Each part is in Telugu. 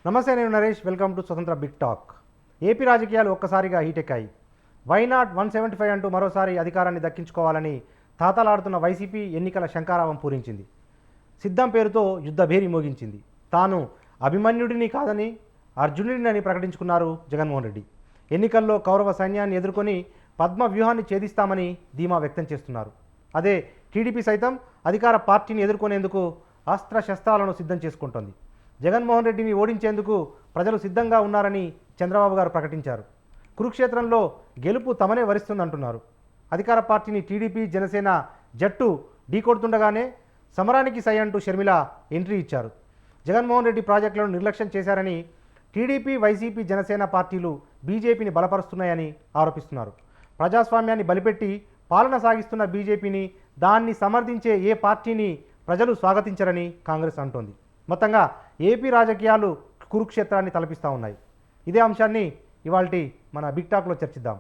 నమస్తే, నేను నరేష్. వెల్కమ్ టు స్వతంత్ర బిగ్ టాక్. ఏపీ రాజకీయాలు ఒక్కసారిగా హీటెక్కాయి. వైనాట్ 175 అంటూ మరోసారి అధికారాన్ని దక్కించుకోవాలని తాతలాడుతున్న వైసీపీ ఎన్నికల శంఖారావం పూరించింది. సిద్ధం పేరుతో యుద్ధభేరి మోగించింది. తాను అభిమన్యుడిని కాదని అర్జునుడిని ప్రకటించుకున్నారు జగన్మోహన్ రెడ్డి. ఎన్నికల్లో కౌరవ సైన్యాన్ని ఎదుర్కొని పద్మ వ్యూహాన్ని ఛేదిస్తామని ధీమా వ్యక్తం చేస్తున్నారు. అదే టీడీపీ సైతం అధికార పార్టీని ఎదుర్కొనేందుకు అస్త్రశస్త్రాలను సిద్ధం చేసుకుంటోంది. జగన్మోహన్ రెడ్డిని ఓడించేందుకు ప్రజలు సిద్ధంగా ఉన్నారని చంద్రబాబు గారు ప్రకటించారు. కురుక్షేత్రంలో గెలుపు తమనే వరిస్తుందంటున్నారు. అధికార పార్టీని టీడీపీ జనసేన జట్టు ఢీకొడుతుండగానే సమరానికి సై అంటూ షర్మిల ఎంట్రీ ఇచ్చారు. జగన్మోహన్ రెడ్డి ప్రాజెక్టులను నిర్లక్ష్యం చేశారని టీడీపీ, వైసీపీ, జనసేన పార్టీలు బీజేపీని బలపరుస్తున్నాయని ఆరోపిస్తున్నారు. ప్రజాస్వామ్యాన్ని బలిపెట్టి పాలన సాగిస్తున్న బీజేపీని, దాన్ని సమర్థించే ఏ పార్టీని ప్రజలు స్వాగతించరని కాంగ్రెస్ అంటోంది. మొత్తంగా ఏపీ రాజకీయాలు కురుక్షేత్రాన్ని తలపిస్తూ ఉన్నాయి. ఇదే అంశాన్ని ఇవాల్టి మన బిగ్ టాక్లో చర్చిద్దాం.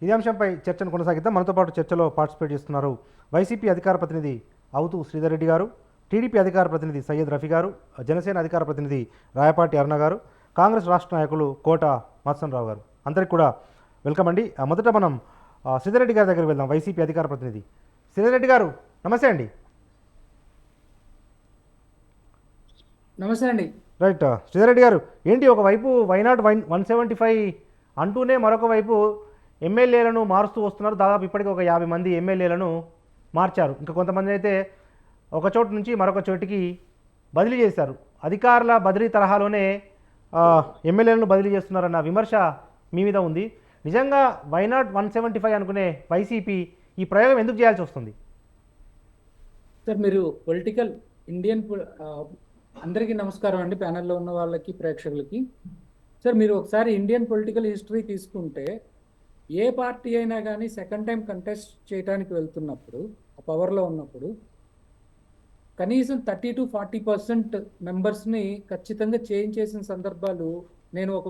ఇదే అంశంపై చర్చను కొనసాగిద్దాం. మనతో పాటు చర్చలో పార్టిసిపేట్ చేస్తున్నారు వైసీపీ అధికార ప్రతినిధి అవుతూ శ్రీధర్ రెడ్డి గారు, టీడీపీ అధికార ప్రతినిధి సయ్యద్ రఫీ గారు, జనసేన అధికార ప్రతినిధి రాయపాటి అరుణ గారు, కాంగ్రెస్ రాష్ట్ర నాయకులు కోట మత్సన్ రావు గారు. అందరికి కూడా వెల్కమ్ అండి. మొదట మనం శ్రీధర్ రెడ్డి గారి దగ్గరికి వెళ్దాం. వైసీపీ అధికార ప్రతినిధి శ్రీధర్ రెడ్డి గారు, నమస్తే అండి. నమస్తే అండి. రైట్, శ్రీధర్ రెడ్డి గారు, ఏంటి ఒకవైపు వైనాట్ 175 అంటూనే మరొక వైపు ఎమ్మెల్యేలను మారుస్తూ వస్తున్నారు. దాదాపు ఇప్పటికీ ఒక 50 మంది ఎమ్మెల్యేలను మార్చారు. ఇంకా కొంతమంది అయితే ఒక చోటు నుంచి మరొక చోటికి బదిలీ చేశారు. అధికారుల బదిలీ తరహాలోనే ఎమ్మెల్యేలను బదిలీ చేస్తున్నారన్న విమర్శ మీ మీద ఉంది. నిజంగా వైనాట్ 175 అనుకునే వైసీపీ ఈ ప్రయోగం ఎందుకు చేయాల్సి వస్తుంది? సార్, మీరు పొలిటికల్ ఇండియన్ అందరికీ నమస్కారం అండి, ప్యానెల్లో ఉన్న వాళ్ళకి, ప్రేక్షకులకి. సార్, మీరు ఒకసారి ఇండియన్ పొలిటికల్ హిస్టరీ తీసుకుంటే ఏ పార్టీ అయినా కానీ సెకండ్ టైం కంటెస్ట్ చేయడానికి వెళ్తున్నప్పుడు, పవర్లో ఉన్నప్పుడు కనీసం 30-40% మెంబర్స్ని ఖచ్చితంగా చేంజ్ చేసిన సందర్భాలు నేను ఒక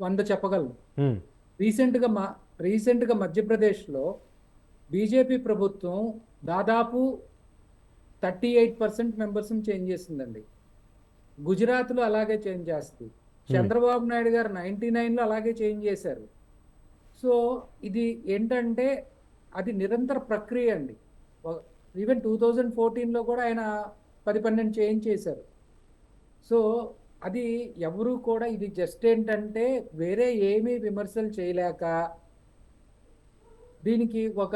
100 చెప్పగలను. రీసెంట్గా మధ్యప్రదేశ్లో బీజేపీ ప్రభుత్వం దాదాపు 38% మెంబర్స్ని చేంజ్ చేసిందండి. గుజరాత్లో అలాగే చేంజ్ చేస్తుంది. చంద్రబాబు నాయుడు గారు 99లో అలాగే చేంజ్ చేశారు. సో ఇది ఏంటంటే అది నిరంతర ప్రక్రియ అండి. ఈవెన్ 2014లో కూడా ఆయన 10-12 చేంజ్ చేశారు. సో అది ఎవరు కూడా ఇది జస్ట్ ఏంటంటే వేరే ఏమీ విమర్శలు చేయలేక దీనికి ఒక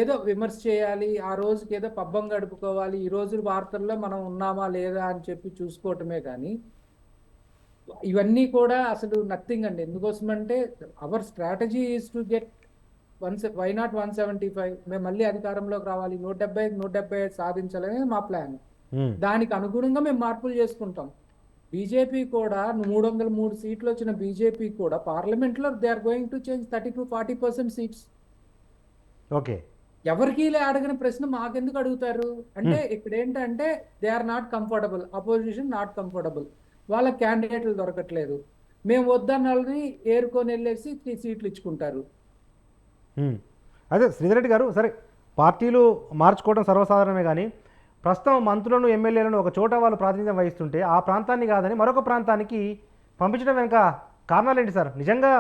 ఏదో విమర్శ చేయాలి, ఆ రోజుకి ఏదో పబ్బం గడుపుకోవాలి, ఈ రోజు వార్తల్లో మనం ఉన్నామా లేదా అని చెప్పి చూసుకోవటమే కానీ ఇవన్నీ కూడా అసలు నథింగ్ అండి. ఎందుకోసమంటే our strategy is to get why not 175. మేము మళ్ళీ అధికారంలోకి రావాలి, 175 సాధించాలనేది మా ప్లాన్. దానికి అనుగుణంగా మేము మార్పులు చేసుకుంటాం. బీజేపీ కూడా 303 సీట్లు వచ్చిన బీజేపీ కూడా పార్లమెంట్లో they are going to change 30-40% seats. Okay, ఎవరికి అడిగిన ప్రశ్న మాకెందుకు అడుగుతారు అంటే ఇక్కడ ఏంటంటే they are not comfortable, opposition not comfortable, వాళ్ళ క్యాండిడేట్లు దొరకట్లేదు, మేము వద్దన్నది ఏరుకొని వెళ్ళేసి 3 సీట్లు ఇచ్చుకుంటారు. అదే శ్రీధర్ రెడ్డి గారు, సరే పార్టీలు మార్చుకోవడం సర్వసాధారణమే, కానీ ప్రస్తుతం మంత్రులను, ఎమ్మెల్యేలను ఒక చోట వాళ్ళు ప్రాతినిధ్యం వహిస్తుంటే ఆ ప్రాంతాన్ని కాదని మరొక ప్రాంతానికి పంపించడం వెనుక కారణాలు ఏంటి సార్? నిజంగా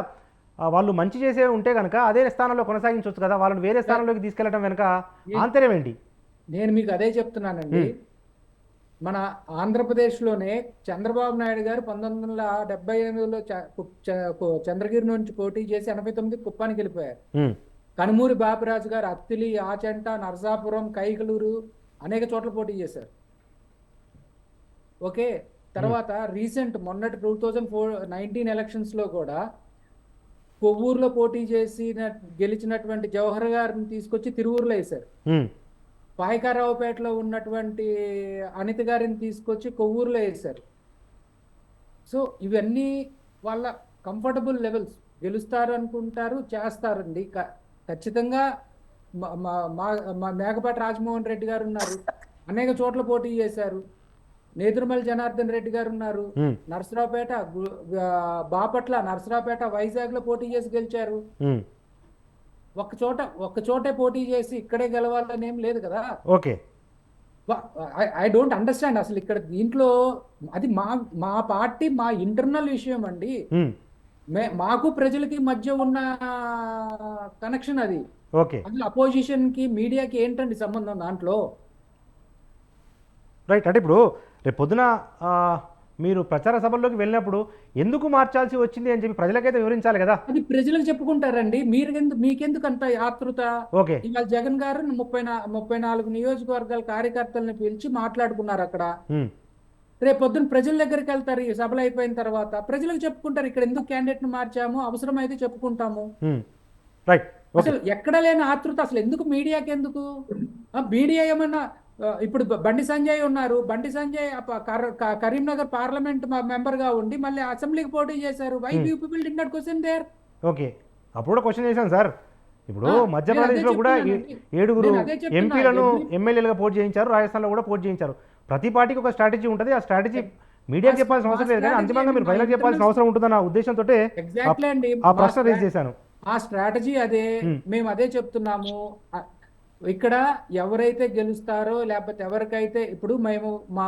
వాళ్ళు మంచి చేసే ఉంటే కనుక అదే స్థానంలో కొనసాగించవచ్చు కదా, వాళ్ళని వేరే స్థానంలోకి తీసుకెళ్లడం వెనుక ఆంతర్యం ఏంటి? నేను మీకు అదే చెప్తున్నానండి. మన ఆంధ్రప్రదేశ్లోనే చంద్రబాబు నాయుడు గారు 1978లో చంద్రగిరి నుంచి పోటీ చేసి 89 కుప్పానికి వెళ్ళిపోయారు. కనుమూరి బాపిరాజు గారు అత్తిలి, ఆచంట, నరసాపురం, కైకలూరు అనేక చోట్ల పోటీ చేశారు. ఓకే, తర్వాత రీసెంట్ మొన్నటి 2019 ఎలక్షన్స్లో కూడా కొవ్వూరులో పోటీ చేసి గెలిచినటువంటి జవహర్ గారిని తీసుకొచ్చి తిరువూరులో వేశారు. పాయకారావుపేటలో ఉన్నటువంటి అనిత గారిని తీసుకొచ్చి కొవ్వూరులో వేశారు. సో ఇవన్నీ వాళ్ళ కంఫర్టబుల్ లెవెల్స్. గెలుస్తారు అనుకుంటారు, చేస్తారండి. ఖచ్చితంగా మేకపాటి రాజమోహన్ రెడ్డి గారు ఉన్నారు, అనేక చోట్ల పోటీ చేశారు. నేదురుమల్లి జనార్దన్ రెడ్డి గారు ఉన్నారు, ఉమ్, నర్సరావుపేట, బాపట్ల, నర్సరావుపేట, వైజాగ్ లో పోటీ చేసి గెలిచారు. ఉమ్, ఒక్క చోటే పోటీ చేసి ఇక్కడే గెలవాలని ఏం లేదు కదా. ఓకే. ఐ డోంట్ అండర్స్టాండ్ అసలు ఇక్కడ దీంట్లో. అది మా మా పార్టీ మా ఇంటర్నల్ విషయం అండి. ఉమ్, మాకు ప్రజలకి మధ్య ఉన్న కనెక్షన్ అది. ఓకే. అసలు అపోజిషన్ కి మీడియాకి ఏంటండి సంబంధం దాంట్లో? రైట్. అంటే ఇప్పుడు రేపు పొద్దున మీరు ప్రచార సభల్లోకి వెళ్ళినప్పుడు ఎందుకు మార్చాల్సి వచ్చింది అని చెప్పి ప్రజలకైతే వివరించాలి కదా. అది ప్రజలకు చెప్పుకుంటారండి. మీకెందుకు అంత ఆతృత? ఓకే. ఇవాళ జగన్ గారు 34 నియోజకవర్గాల కార్యకర్తలను పిలిచి మాట్లాడుకున్నారు అక్కడ. ఉమ్, రేపు పొద్దున్న ప్రజల దగ్గరికి వెళ్తారు, ఈ సభలు అయిపోయిన తర్వాత ప్రజలకు చెప్పుకుంటారు ఇక్కడ ఎందుకు క్యాండిడేట్ ను మార్చాము, అవసరమైతే చెప్పుకుంటాము. ఉమ్, రైట్. ఓకే. అసలు ఎక్కడ లేని ఆతృత అసలు ఎందుకు మీడియాకి ఎందుకు? మీడియా ఏమన్నా ఇప్పుడు బండి సంజయ్ ఉన్నారు, బండి సంజయ్ కరీంనగర్ పార్లమెంట్ మెంబర్ గా ఉండి మళ్ళీ అసెంబ్లీకి పోటీ చేశారు. Why you people did not question there? Okay. అప్పుడు కూడా క్వశ్చన్ చేశాను సార్. ఇప్పుడు మధ్యప్రదేశ్లో నేను కూడా అదే చెప్తున్నానండి. 7 నేను అదే చెప్తున్నా. ఎంపీలను ఎమ్మెల్యేలుగా పోటీ చేయించారు, రాజస్థాన్లో కూడా పోటీ చేయించారు. ప్రతి పార్టీకి ఒక స్ట్రాటజీ ఉంటుంది. ఆ స్ట్రాటజీ మీడియాకి చెప్పాల్సిన అవసరం లేదు, కానీ అంతిమంగా మీరు ప్రజలకు చెప్పాల్సిన అవసరం ఉంటుందన్న ఉద్దేశంతో ఎగ్జాక్ట్లీ అండి. ఆ ప్రశ్న రేజ్ చేశాను. ఆ స్ట్రాటజీ అదే, మేము అదే చెప్తున్నాము. ఇక్కడ ఎవరైతే గెలుస్తారో లేకపోతే ఎవరికైతే ఇప్పుడు మేము మా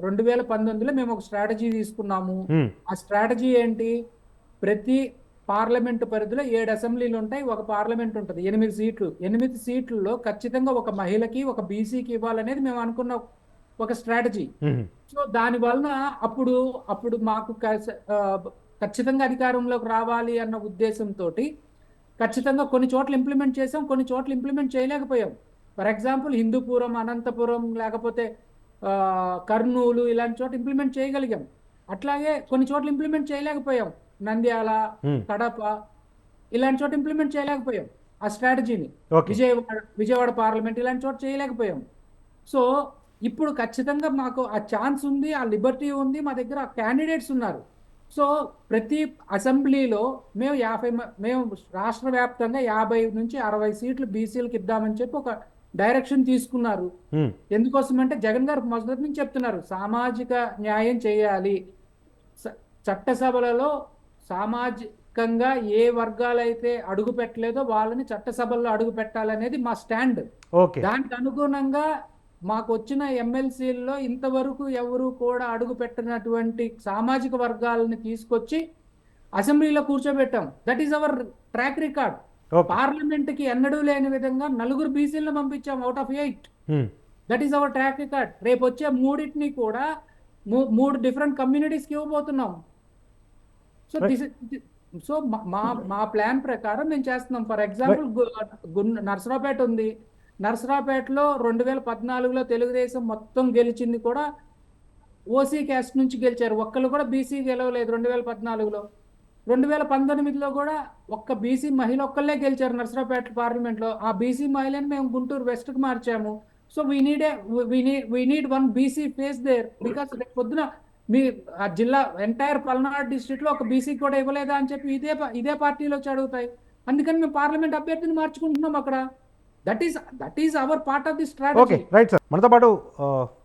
2019లో మేము ఒక స్ట్రాటజీ తీసుకున్నాము. ఉమ్, ఆ స్ట్రాటజీ ఏంటి? ప్రతి పార్లమెంటు పరిధిలో 7 అసెంబ్లీలు ఉంటాయి, ఒక పార్లమెంట్ ఉంటుంది, 8 సీట్లు. 8 సీట్లలో ఖచ్చితంగా ఒక మహిళకి ఒక బీసీకి ఇవ్వాలనేది మేము అనుకున్న ఒక స్ట్రాటజీ. ఉమ్, సో దాని వలన అప్పుడు మాకు ఖచ్చితంగా అధికారంలోకి రావాలి అన్న ఉద్దేశంతో ఖచ్చితంగా కొన్ని చోట్ల ఇంప్లిమెంట్ చేసాం, కొన్ని చోట్ల ఇంప్లిమెంట్ చేయలేకపోయాం. ఫర్ ఎగ్జాంపుల్ హిందూపురం, అనంతపురం, లేకపోతే కర్నూలు ఇలాంటి చోట ఇంప్లిమెంట్ చేయగలిగాం. అట్లాగే కొన్ని చోట్ల ఇంప్లిమెంట్ చేయలేకపోయాం. నంద్యాల, కడప ఇలాంటి చోట ఇంప్లిమెంట్ చేయలేకపోయాం ఆ స్ట్రాటజీని. విజయవాడ పార్లమెంట్ ఇలాంటి చోట చేయలేకపోయాం. సో ఇప్పుడు ఖచ్చితంగా మాకు ఆ ఛాన్స్ ఉంది, ఆ లిబర్టీ ఉంది, మా దగ్గర ఆ క్యాండిడేట్స్ ఉన్నారు. సో ప్రతి అసెంబ్లీలో మేము రాష్ట్ర వ్యాప్తంగా 50 నుంచి 60 సీట్లు బీసీలకు ఇద్దామని చెప్పి ఒక డైరెక్షన్ తీసుకున్నారు. ఎందుకోసం అంటే జగన్ గారు మొదటి నుంచి చెప్తున్నారు సామాజిక న్యాయం చేయాలి, చట్టసభలలో సామాజికంగా ఏ వర్గాలైతే అడుగు పెట్టలేదో వాళ్ళని చట్టసభల్లో అడుగు పెట్టాలనేది మా స్టాండ్. దానికి అనుగుణంగా మాకు వచ్చిన ఎమ్మెల్సీల్లో ఇంతవరకు ఎవరు కూడా అడుగు పెట్టినటువంటి సామాజిక వర్గాలని తీసుకొచ్చి అసెంబ్లీలో కూర్చోబెట్టాం. That is our track record. Parliament కి ఎన్నడూ లేని విధంగా 4 బీసీలను పంపించాం out of 8. That is our track record. రేపు వచ్చే 3 కూడా 3 డిఫరెంట్ కమ్యూనిటీస్కి ఇవ్వబోతున్నాం. సో మా ప్లాన్ ప్రకారం మేము చేస్తున్నాం. ఫర్ ఎగ్జాంపుల్ నర్సరావుపేట ఉంది. నర్సరావుపేటలో 2014లో తెలుగుదేశం మొత్తం గెలిచింది కూడా ఓసీ క్యాస్ట్ నుంచి గెలిచారు. ఒక్కళ్ళు కూడా బీసీ గెలవలేదు 2014లో. 2019లో కూడా ఒక్క బీసీ మహిళ ఒక్కళ్ళే గెలిచారు నర్సరావుపేట పార్లమెంట్లో. ఆ బీసీ మహిళని మేము గుంటూరు వెస్ట్కి మార్చాము. So we need one BC face there. Because రేపు పొద్దున మీ ఆ జిల్లా ఎంటైర్ పల్నాడు డిస్ట్రిక్ట్లో ఒక బీసీ కూడా ఇవ్వలేదా అని చెప్పి ఇదే పార్టీలో వచ్చి అడుగుతాయి. అందుకని మేము పార్లమెంట్ అభ్యర్థిని మార్చుకుంటున్నాం అక్కడ. That is hour part of the strategy. Okay, right sir. మనతో పాటు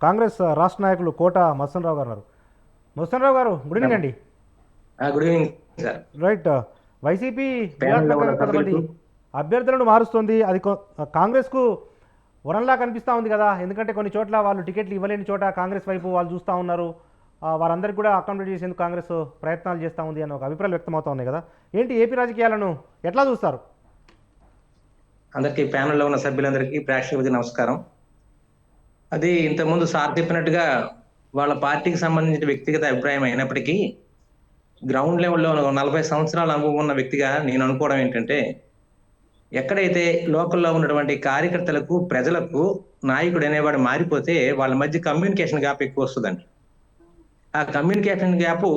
కాంగ్రెస్ రాష్ట్ర నాయకులు కోట మత్సన్ రావు గారు ఉన్నారు. మత్సన్ రావు గారు, గుడ్ ఈవినింగ్ అండి. Good evening sir. Right. YCP అభ్యర్థులను మారుస్తుంది. అది కాంగ్రెస్కు వరంలా కనిపిస్తూ ఉంది కదా. ఎందుకంటే కొన్ని చోట్ల వాళ్ళు టికెట్లు ఇవ్వలేని చోట కాంగ్రెస్ వైపు వాళ్ళు చూస్తూ ఉన్నారు. వారందరికీ కూడా అకామిడేట్ చేసేందుకు కాంగ్రెస్ ప్రయత్నాలు చేస్తూ ఉంది అన్న ఒక అభిప్రాయాలు వ్యక్తమవుతా ఉన్నాయి కదా. ఏంటి ఏపీ రాజకీయాలను ఎట్లా చూస్తారు? అందరికీ, ప్యానెల్లో ఉన్న సభ్యులందరికీ, ప్రేక్షకులకి నమస్కారం. అది ఇంతకుముందు సార్ చెప్పినట్టుగా వాళ్ళ పార్టీకి సంబంధించిన వ్యక్తిగత అభిప్రాయం అయినప్పటికీ గ్రౌండ్ లెవెల్లో 40 సంవత్సరాల అనుభవం ఉన్న వ్యక్తిగా నేను అనుకోవడం ఏంటంటే, ఎక్కడైతే లోకల్లో ఉన్నటువంటి కార్యకర్తలకు, ప్రజలకు నాయకుడు అనేవాడు మారిపోతే వాళ్ళ మధ్య కమ్యూనికేషన్ గ్యాప్ ఎక్కువ వస్తుందండి. ఆ కమ్యూనికేషన్ గ్యాప్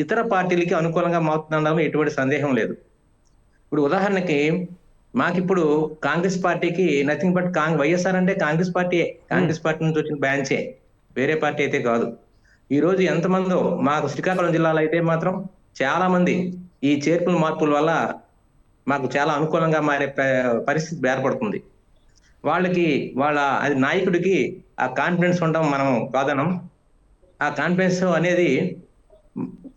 ఇతర పార్టీలకి అనుకూలంగా మారుతుండడం ఎటువంటి సందేహం లేదు. ఇప్పుడు ఉదాహరణకి మాకిప్పుడు కాంగ్రెస్ పార్టీకి నథింగ్ బట్ వైఎస్ఆర్ అంటే కాంగ్రెస్ పార్టీయే, కాంగ్రెస్ పార్టీ నుంచి వచ్చిన బ్రాంచే, వేరే పార్టీ అయితే కాదు. ఈ రోజు ఎంతమందో మాకు శ్రీకాకుళం జిల్లాలో అయితే మాత్రం చాలా మంది ఈ చేర్పుల మార్పుల వల్ల మాకు చాలా అనుకూలంగా మారే పరిస్థితి ఏర్పడుతుంది. వాళ్ళకి అది నాయకుడికి ఆ కాన్ఫిడెన్స్ ఉండడం మనం కాదనం. ఆ కాన్ఫిడెన్స్ అనేది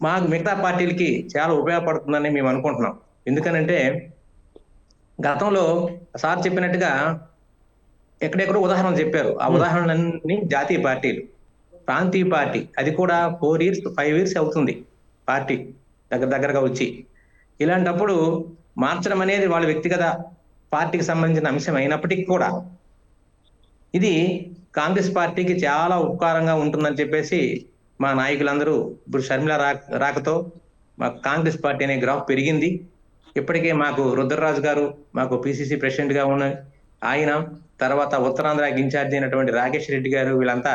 మాకు మిగతా పార్టీలకి చాలా ఉపయోగపడుతుందని మేము అనుకుంటున్నాం. ఎందుకనంటే గతంలో సార్ చెప్పినట్టుగా ఎక్కడెక్కడో ఉదాహరణలు చెప్పారు. ఆ ఉమ్, ఉదాహరణలన్నీ జాతీయ పార్టీలు, ప్రాంతీయ పార్టీ అది కూడా 4 years 5 years అవుతుంది పార్టీ దగ్గరగా వచ్చి. ఇలాంటప్పుడు మార్చడం అనేది వాళ్ళ వ్యక్తిగత పార్టీకి సంబంధించిన అంశం అయినప్పటికీ కూడా ఇది కాంగ్రెస్ పార్టీకి చాలా ఉపకారంగా ఉంటుందని చెప్పేసి మా నాయకులందరూ ఇప్పుడు షర్మిల రాకతో మా కాంగ్రెస్ పార్టీ అనే గ్రాఫ్ పెరిగింది. ఇప్పటికే మాకు రుద్రరాజు గారు మాకు పిసిసి ప్రెసిడెంట్ గా ఉన్న ఆయన, తర్వాత ఉత్తరాంధ్రకి ఇన్ఛార్జ్ అయినటువంటి రాకేష్ రెడ్డి గారు, వీళ్ళంతా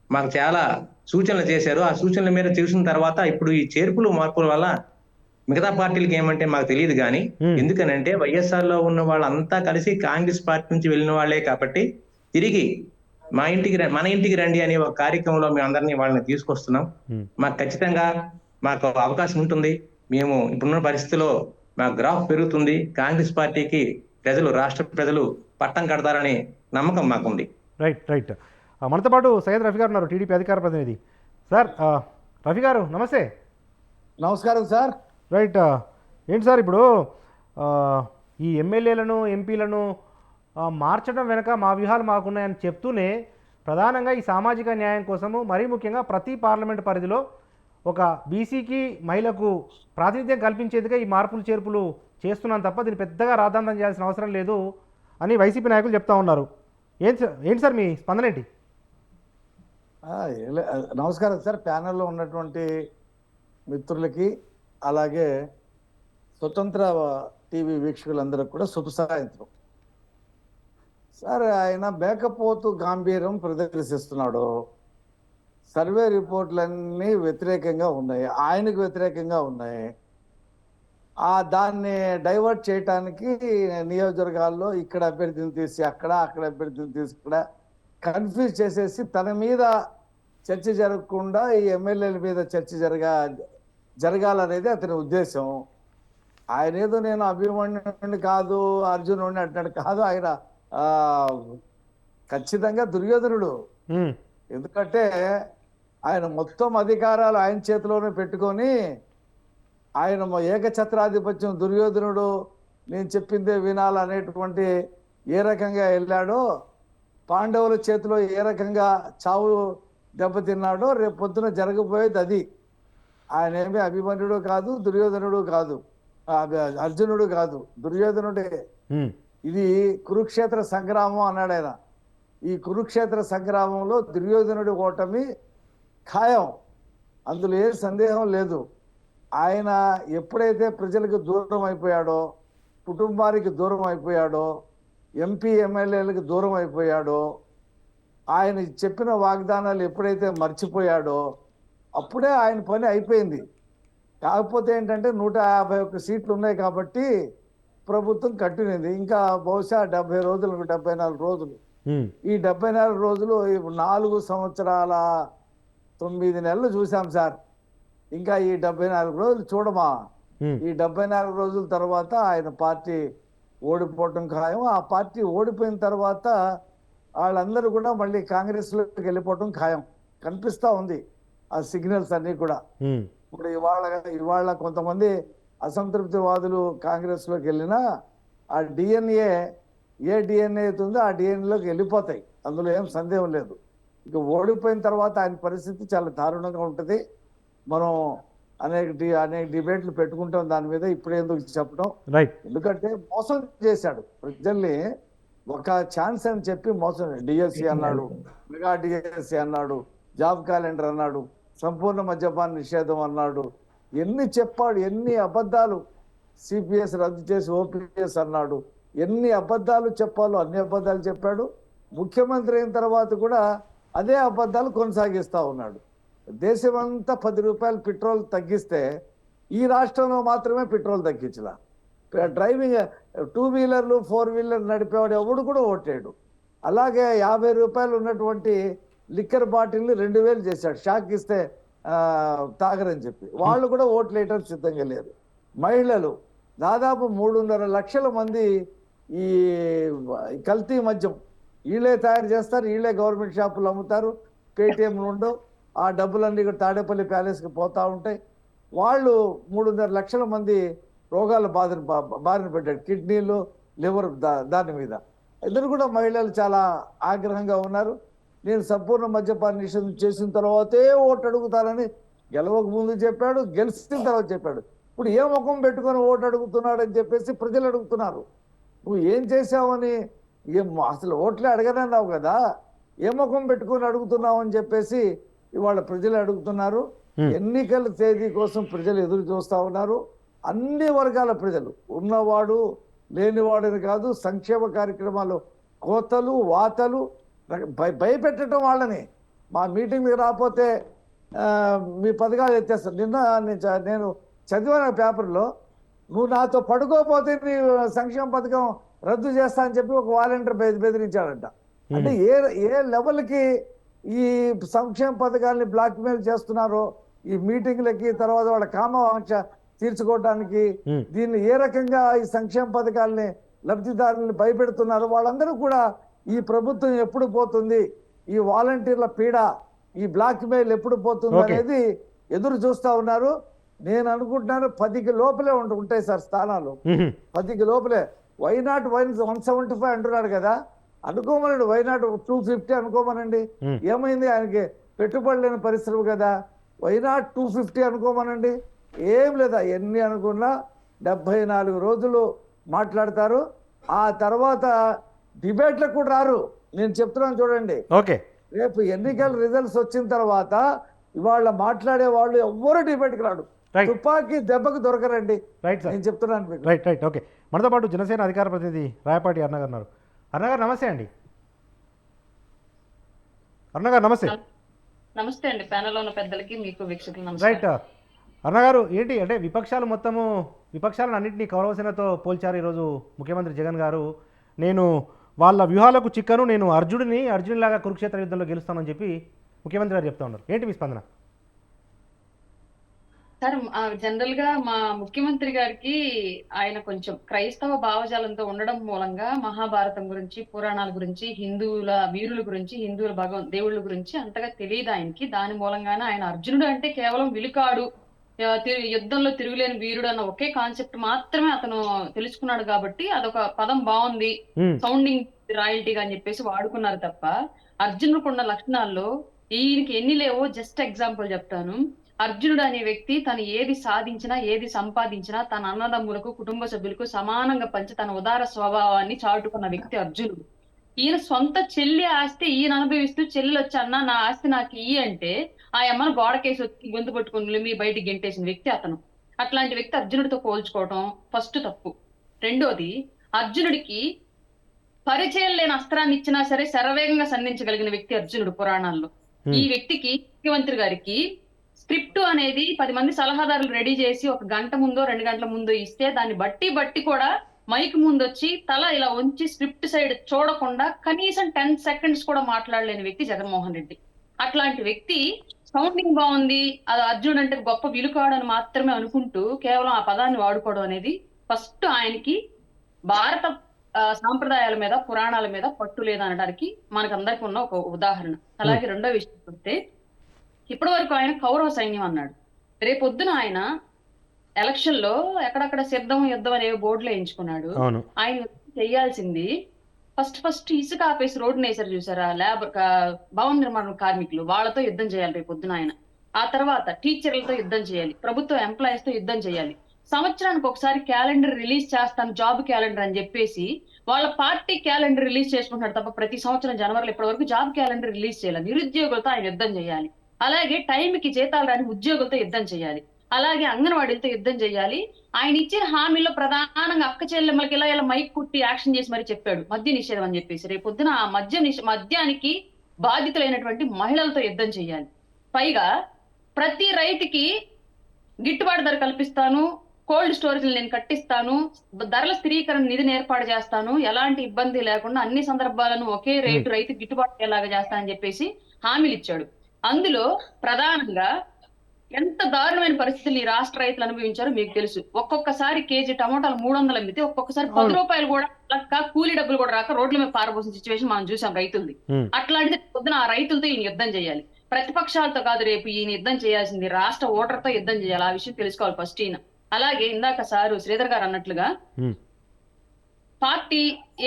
మాకు చాలా సూచనలు చేశారు. ఆ సూచనల మీద చూసిన తర్వాత ఇప్పుడు ఈ చేర్పులు మార్పుల వల్ల మిగతా పార్టీలకి ఏమంటే మాకు తెలియదు కానీ, ఉమ్, ఎందుకనంటే వైఎస్ఆర్ లో ఉన్న వాళ్ళంతా కలిసి కాంగ్రెస్ పార్టీ నుంచి వెళ్ళిన వాళ్ళే కాబట్టి తిరిగి మన ఇంటికి రండి అనే ఒక కార్యక్రమంలో మేము అందరినీ వాళ్ళని తీసుకొస్తున్నాం. ఉమ్. మాకు ఖచ్చితంగా మాకు అవకాశం ఉంటుంది. మేము ఇప్పుడున్న పరిస్థితిలో మా గ్రాఫ్ పెరుగుతుంది. కాంగ్రెస్ పార్టీకి రాష్ట్ర ప్రజలు పట్టం కడతారనే నమ్మకం మాకుంది. Right right. మనతో పాటు సయ్యద్ రఫీ గారు ఉన్నారు, టీడీపీ అధికార ప్రతినిధి. సార్, రఫీ గారు నమస్తే. నమస్కారం సార్. రైట్. ఏంటి సార్ ఇప్పుడు ఆ, ఈ ఎమ్మెల్యేలను ఎంపీలను మార్చడం వెనక మా వ్యూహాలు మాకున్నాయని చెప్తూనే ప్రధానంగా ఈ సామాజిక న్యాయం కోసము మరీ ముఖ్యంగా ప్రతి పార్లమెంట్ పరిధిలో ఒక బీసీకి మహిళకు ప్రాతినిధ్యం కల్పించేందుకే ఈ మార్పులు చేర్పులు చేస్తున్నాం తప్ప దీన్ని పెద్దగా రాద్ధాంతం చేయాల్సిన అవసరం లేదు అని వైసీపీ నాయకులు చెప్తా ఉన్నారు. ఏంటి సార్ మీ స్పందన ఏంటి? నమస్కారం సార్. ప్యానెల్లో ఉన్నటువంటి మిత్రులకి అలాగే స్వతంత్ర టీవీ వీక్షకులందరికీ కూడా శుభ సాయంత్రం. సార్, ఆయన మేకపోతు గాంభీర్యం ప్రదర్శిస్తున్నాడు. సర్వే రిపోర్ట్లన్నీ వ్యతిరేకంగా ఉన్నాయి, ఆయనకు వ్యతిరేకంగా ఉన్నాయి. దాన్ని డైవర్ట్ చేయటానికి నియోజకవర్గాల్లో ఇక్కడ అభ్యర్థిని తీసి అక్కడ అభ్యర్థిని తీసి ఇక్కడ కన్ఫ్యూజ్ చేసేసి తన మీద చర్చ జరగకుండా ఈ ఎమ్మెల్యేల మీద చర్చ జరగాలనేది అతని ఉద్దేశం. ఆయన ఏదో నేను అభిమన్యుడిని కాదు, అర్జునుడిని అంటున్నాడు కాదు. ఆయన ఖచ్చితంగా దుర్యోధనుడు. ఎందుకంటే ఆయన మొత్తం అధికారాలు ఆయన చేతిలోనే పెట్టుకొని ఆయన ఏకఛత్రాధిపత్యం, దుర్యోధనుడు నేను చెప్పిందే వినాలనేటువంటి ఏ రకంగా వెళ్ళాడో, పాండవుల చేతిలో ఏ రకంగా చావు దెబ్బతిన్నాడో రేపు పొద్దున జరగబోయేది అది. ఆయన ఏమీ అభిమన్యుడు కాదు, దుర్యోధనుడు కాదు, అర్జునుడు కాదు, దుర్యోధనుడే. ఇది కురుక్షేత్ర సంగ్రామం అన్నాడు ఆయన. ఈ కురుక్షేత్ర సంగ్రామంలో దుర్యోధనుడి ఓటమి ఖాయం, అందులో ఏ సందేహం లేదు. ఆయన ఎప్పుడైతే ప్రజలకు దూరం అయిపోయాడో, కుటుంబానికి దూరం అయిపోయాడో, ఎంపీ ఎమ్మెల్యేలకు దూరం అయిపోయాడో, ఆయన చెప్పిన వాగ్దానాలు ఎప్పుడైతే మర్చిపోయాడో అప్పుడే ఆయన పని అయిపోయింది. కాకపోతే ఏంటంటే 151 సీట్లు ఉన్నాయి కాబట్టి ప్రభుత్వం కట్టినది. ఇంకా బహుశా 70 రోజులు, 74 రోజులు. ఈ 74 రోజులు 4 సంవత్సరాల 9 నెలలు చూసాం సార్. ఇంకా ఈ 74 రోజులు చూడమా? ఈ 74 రోజుల తర్వాత ఆయన పార్టీ ఓడిపోవటం ఖాయం. ఆ పార్టీ ఓడిపోయిన తర్వాత వాళ్ళందరూ కూడా మళ్ళీ కాంగ్రెస్లోకి వెళ్ళిపోవటం ఖాయం కనిపిస్తూ ఉంది. ఆ సిగ్నల్స్ అన్నీ కూడా ఇప్పుడు ఇవాళ కొంతమంది అసంతృప్తివాదులు కాంగ్రెస్లోకి వెళ్ళినా ఆ డిఎన్ఏ ఏ డిఎన్ఏ అవుతుందో ఆ డిఎన్ఏలోకి వెళ్ళిపోతాయి, అందులో ఏం సందేహం లేదు. ఇక ఓడిపోయిన తర్వాత ఆయన పరిస్థితి చాలా దారుణంగా ఉంటుంది. మనం అనేక డిబేట్లు పెట్టుకుంటాం దాని మీద, ఇప్పుడే ఎందుకు చెప్పడం. ఎందుకంటే మోసం చేశాడు ప్రజల్ని. ఒక ఛాన్స్ అని చెప్పి మోసం, డిఎస్సి అన్నాడు, మెగా డిఎస్సి అన్నాడు, జాబ్ క్యాలెండర్ అన్నాడు, సంపూర్ణ మద్యపాన నిషేధం అన్నాడు, ఎన్ని చెప్పాడు, ఎన్ని అబద్ధాలు. సిపిఎస్ రద్దు చేసి ఓపీఎస్ అన్నాడు, ఎన్ని అబద్ధాలు చెప్పాలో అన్ని అబద్ధాలు చెప్పాడు. ముఖ్యమంత్రి అయిన తర్వాత కూడా అదే అబద్ధాలు కొనసాగిస్తూ ఉన్నాడు. దేశమంతా 10 రూపాయలు పెట్రోల్ తగ్గిస్తే ఈ రాష్ట్రంలో మాత్రమే పెట్రోల్ తగ్గించలా. డ్రైవింగ్ 2 వీలర్లు 4 వీలర్ నడిపేవాడు ఎవడు కూడా ఓట్లేడు. అలాగే 50 రూపాయలు ఉన్నటువంటి లిక్కర్ బాటిల్ని 2000 చేశాడు, షాక్ ఇస్తే తాగరని చెప్పి. వాళ్ళు కూడా ఓట్లు వేయడానికి సిద్ధంగా లేరు. మహిళలు దాదాపు 3.5 లక్షల మంది ఈ కల్తీ మద్యం వీళ్ళే తయారు చేస్తారు, వీళ్ళే గవర్నమెంట్ షాపులు అమ్ముతారు, పేటిఎంలు ఉండవు. ఆ డబ్బులన్నీ కూడా తాడేపల్లి ప్యాలెస్కి పోతూ ఉంటాయి. వాళ్ళు 3.5 లక్షల మంది రోగాల బారిన పెట్టాడు, కిడ్నీలు, లివర్, దాని మీద. ఇద్దరు కూడా మహిళలు చాలా ఆగ్రహంగా ఉన్నారు. నేను సంపూర్ణ మద్యపాన నిషేధం చేసిన తర్వాతే ఓటు అడుగుతానని గెలవక ముందు చెప్పాడు, గెలిచిన తర్వాత చెప్పాడు. ఇప్పుడు ఏ ముఖం పెట్టుకొని ఓటు అడుగుతున్నాడు అని చెప్పేసి ప్రజలు అడుగుతున్నారు. నువ్వు ఏం చేసావని, అసలు ఓట్లే అడగనన్నావు కదా, ఏ ముఖం పెట్టుకొని అడుగుతున్నావు అని చెప్పేసి ఇవాళ ప్రజలు అడుగుతున్నారు. ఎన్నికల తేదీ కోసం ప్రజలు ఎదురు చూస్తూ ఉన్నారు. అన్ని వర్గాల ప్రజలు, ఉన్నవాడు లేనివాడని కాదు, సంక్షేమ కార్యక్రమాలు కోతలు వాతలు భయపెట్టడం వాళ్ళని. మా మీటింగ్కి రాకపోతే మీ పథకాలు ఎత్తేస్తారు. నిన్న నేను చదివాను పేపర్లో, నువ్వు నాతో పడుకోకపోతే నీ సంక్షేమ పథకం రద్దు చేస్తా అని చెప్పి ఒక వాలంటీర్ బెదిరించాడంట. అంటే ఏ లెవెల్కి ఈ సంక్షేమ పథకాలని బ్లాక్మెయిల్ చేస్తున్నారో ఈ మీటింగ్లకి, తర్వాత వాళ్ళ కామవాంక్ష తీర్చుకోవడానికి దీన్ని ఏ రకంగా ఈ సంక్షేమ పథకాలని లబ్ధిదారులను భయపెడుతున్నారు. వాళ్ళందరూ కూడా ఈ ప్రభుత్వం ఎప్పుడు పోతుంది, ఈ వాలంటీర్ల పీడ, ఈ బ్లాక్ మెయిల్ ఎప్పుడు పోతుంది అనేది ఎదురు చూస్తూ ఉన్నారు. నేను అనుకుంటున్నాను 10కి లోపలే ఉంటాయి సార్ స్థానాలు, 10కి లోపలే. వైనాట్ 175 అంటున్నాడు కదా, అనుకోమనండి. వైనాట్ 250 అనుకోమనండి. ఏమైంది, ఆయనకి పెట్టుబడి లేని పరిశ్రమ కదా. వైనాట్ 250 అనుకోమనండి. ఏం లేదా, ఎన్ని అనుకున్నా 74 రోజులు మాట్లాడతారు. ఆ తర్వాత డిబేట్లకు కూడా రారు. నేను చెప్తున్నాను చూడండి, రేపు ఎన్నికల రిజల్ట్స్ వచ్చిన తర్వాత ఇవాళ మాట్లాడే వాళ్ళు ఎవ్వరు డిబేట్కి రాడు. తుపాకీ దెబ్బకు దొరకరండి. నేను చెప్తున్నాను మీకు. రైట్. ఓకే, మనతో పాటు జనసేన అధికార ప్రతినిధి రాయపాటి అన్నగారు ఉన్నారు. అన్నగారు నమస్తే అండి. అన్నగారు నమస్తే. నమస్తే అండి, ప్యానెల్లో ఉన్న పెద్దలకి మీకు వీక్షకులు నమస్తే. రైట్ అన్నగారు, ఏంటి అంటే విపక్షాలను అన్నింటినీ కౌరవసేనతో పోల్చారు ఈరోజు ముఖ్యమంత్రి జగన్ గారు. నేను వాళ్ళ వ్యూహాలకు చిక్కను, నేను అర్జునులాగా కురుక్షేత్ర యుద్ధంలో గెలుస్తానని చెప్పి ముఖ్యమంత్రి గారు చెప్తా ఉన్నారు. ఏంటి మీ స్పందన? సార్, జనరల్ గా మా ముఖ్యమంత్రి గారికి ఆయన కొంచెం క్రైస్తవ భావజాలంతో ఉండడం మూలంగా మహాభారతం గురించి, పురాణాల గురించి, హిందువుల వీరుల గురించి, హిందువుల దేవుళ్ళ గురించి అంతగా తెలియదు ఆయనకి. దాని మూలంగానే ఆయన అర్జునుడు అంటే కేవలం విలుకాడు, యుద్ధంలో తిరుగులేని వీరుడు అన్న ఒకే కాన్సెప్ట్ మాత్రమే అతను తెలుసుకున్నాడు. కాబట్టి అదొక పదం బాగుంది, సౌండింగ్ రాయల్టీగా అని చెప్పేసి వాడుకున్నారు తప్ప, అర్జునుడుకున్న లక్షణాల్లో ఈయనకి ఎన్ని లేవో జస్ట్ ఎగ్జాంపుల్ చెప్తాను. అర్జునుడు అనే వ్యక్తి తను ఏది సాధించినా, ఏది సంపాదించినా తన అన్నదమ్ములకు, కుటుంబ సభ్యులకు సమానంగా పంచి తన ఉదార స్వభావాన్ని చాటుకున్న వ్యక్తి అర్జునుడు. ఈయన సొంత చెల్లి ఆస్తి ఈయన అనుభవిస్తూ, చెల్లెలు వచ్చి అన్న నా ఆస్తి నాకు ఇయ్యి అంటే ఆ అమ్మను గోడకేసి వచ్చి గొంతు పట్టుకుని మీ బయటికి గెంటేసిన వ్యక్తి అతను. అట్లాంటి వ్యక్తి అర్జునుడితో పోల్చుకోవడం ఫస్ట్ తప్పు. రెండోది, అర్జునుడికి పరిచయం లేని అస్త్రాన్ని ఇచ్చినా సరే శరవేగంగా సంధించగలిగిన వ్యక్తి అర్జునుడు పురాణాల్లో. ఈ వ్యక్తికి ముఖ్యమంత్రి గారికి స్క్రిప్ట్ అనేది 10 మంది సలహాదారులు రెడీ చేసి 1 గంట ముందో 2 గంటల ముందో ఇస్తే దాన్ని బట్టి కూడా మైక్ ముందు వచ్చి తల ఇలా ఉంచి స్క్రిప్ట్ సైడ్ చూడకుండా కనీసం 10 సెకండ్స్ కూడా మాట్లాడలేని వ్యక్తి జగన్మోహన్ రెడ్డి. అట్లాంటి వ్యక్తి సౌండింగ్ బాగుంది, అది అర్జునుడు అంటే గొప్ప విలుకాడని మాత్రమే అనుకుంటూ కేవలం ఆ పదాన్ని వాడుకోవడం అనేది ఫస్ట్ ఆయనకి భారత సాంప్రదాయాల మీద, పురాణాల మీద పట్టు లేదనడానికి మనకందరికి ఉన్న ఒక ఉదాహరణ. అలాగే రెండో విషయం చూస్తే, ఇప్పటి వరకు ఆయన కౌరవ సైన్యం అన్నాడు. రేపొద్దున ఆయన ఎలక్షన్ లో ఎక్కడక్కడ సిద్ధం యుద్ధం అనేవి బోర్డులో ఎంచుకున్నాడు. ఆయన చేయాల్సింది ఫస్ట్ ఇసుక ఆపేసి రోడ్డు వేసారు చూసారా, భవన నిర్మాణ కార్మికులు, వాళ్ళతో యుద్ధం చేయాలి రేపొద్దున ఆయన. ఆ తర్వాత టీచర్లతో యుద్ధం చేయాలి, ప్రభుత్వ ఎంప్లాయీస్ తో యుద్ధం చేయాలి. సంవత్సరానికి ఒకసారి క్యాలెండర్ రిలీజ్ చేస్తాను, జాబ్ క్యాలెండర్ అని చెప్పేసి వాళ్ళ పార్టీ క్యాలెండర్ రిలీజ్ చేసుకుంటాడు తప్ప ప్రతి సంవత్సరం జనవరిలో ఇప్పటి వరకు జాబ్ క్యాలెండర్ రిలీజ్ చేయాలి. నిరుద్యోగులతో ఆయన యుద్ధం చేయాలి. అలాగే టైంకి జీతాలు రాని ఉద్యోగులతో యుద్ధం చేయాలి. అలాగే అంగన్వాడీలతో యుద్ధం చేయాలి. ఆయన ఇచ్చిన హామీలో ప్రధానంగా అక్క చెల్లెమ్మలకి ఇలా మైక్ కుట్టి యాక్షన్ చేసి మరి చెప్పాడు మద్య నిషేధం అని చెప్పేసి. రేపొద్దున ఆ మద్యానికి బాధితులైనటువంటి మహిళలతో యుద్ధం చేయాలి. పైగా ప్రతి రైతుకి గిట్టుబాటు ధర కల్పిస్తాను, కోల్డ్ స్టోరేజ్ నేను కట్టిస్తాను, ధరల స్థిరీకరణ నిధిని ఏర్పాటు చేస్తాను, ఎలాంటి ఇబ్బంది లేకుండా అన్ని సందర్భాలను ఒకే రేటు రైతు గిట్టుబాటు అయ్యేలాగా చేస్తానని చెప్పేసి హామీలు ఇచ్చాడు. అందులో ప్రధానంగా ఎంత దారుణమైన పరిస్థితులు ఈ రాష్ట్ర రైతులు అనుభవించారో మీకు తెలుసు. ఒక్కొక్కసారి కేజీ టమోటాలు 300 అమ్మితే ఒక్కొక్కసారి 10 రూపాయలు కూడా లక్క కూలీ డబ్బులు కూడా రాక రోడ్ల మీద పారబోసిన సిచ్యువేషన్ మనం చూసాం రైతులది. అట్లాంటిది పొద్దున ఆ రైతులతో ఈయన యుద్ధం చేయాలి. ప్రతిపక్షాలతో కాదు రేపు ఈయన యుద్ధం చేయాల్సింది, రాష్ట్ర ఓటర్తో యుద్ధం చేయాలి. ఆ విషయం తెలుసుకోవాలి ఫస్ట్ ఈయన. అలాగే ఇందాక సారు శ్రీధర్ గారు అన్నట్లుగా పార్టీ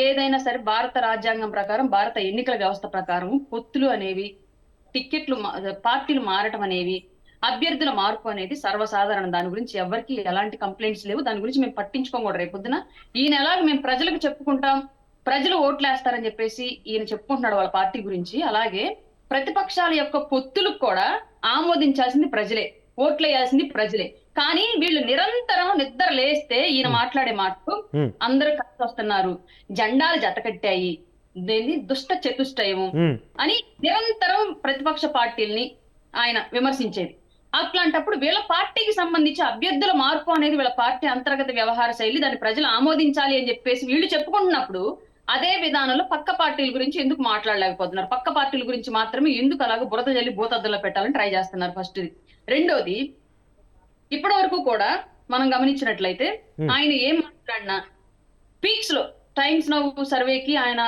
ఏదైనా సరే భారత రాజ్యాంగం ప్రకారం, భారత ఎన్నికల వ్యవస్థ ప్రకారం పొత్తులు అనేవి, టిక్కెట్లు పార్టీలు మారటం అనేవి, అభ్యర్థుల మార్పు అనేది సర్వసాధారణం. దాని గురించి ఎవరికి ఎలాంటి కంప్లైంట్స్ లేవు. దాని గురించి మేము పట్టించుకోకూడదు. రేపొద్దున ఈయన ఎలాగ మేము ప్రజలకు చెప్పుకుంటాం, ప్రజలు ఓట్లేస్తారని చెప్పేసి ఈయన చెప్పుకుంటున్నాడు వాళ్ళ పార్టీ గురించి. అలాగే ప్రతిపక్షాల యొక్క పొత్తులకు కూడా ఆమోదించాల్సింది ప్రజలే, ఓట్లేయాల్సింది ప్రజలే. కానీ వీళ్ళు నిరంతరం నిద్ర లేస్తే ఈయన మాట్లాడే మాటలు అందరూ కలిసి వస్తున్నారు, జెండాలు జతకట్టాయి, దేన్ని దుష్ట చతుష్టయము అని నిరంతరం ప్రతిపక్ష పార్టీల్ని ఆయన విమర్శించేది. అట్లాంటప్పుడు వీళ్ళ పార్టీకి సంబంధించి అభ్యర్థుల మార్పు అనేది వీళ్ళ పార్టీ అంతర్గత వ్యవహార శైలి, దాన్ని ప్రజలు ఆమోదించాలి అని చెప్పేసి వీళ్ళు చెప్పుకుంటున్నప్పుడు అదే విధానంలో పక్క పార్టీల గురించి ఎందుకు మాట్లాడలేకపోతున్నారు? పక్క పార్టీల గురించి మాత్రమే ఎందుకు అలాగ బురద జల్లి భూతద్దులో పెట్టాలని ట్రై చేస్తున్నారు? ఫస్ట్ రెండోది, ఇప్పటి వరకు కూడా మనం గమనించినట్లయితే ఆయన ఏం మాట్లాడినా పీక్స్ లో టైమ్స్ నౌ సర్వేకి ఆయన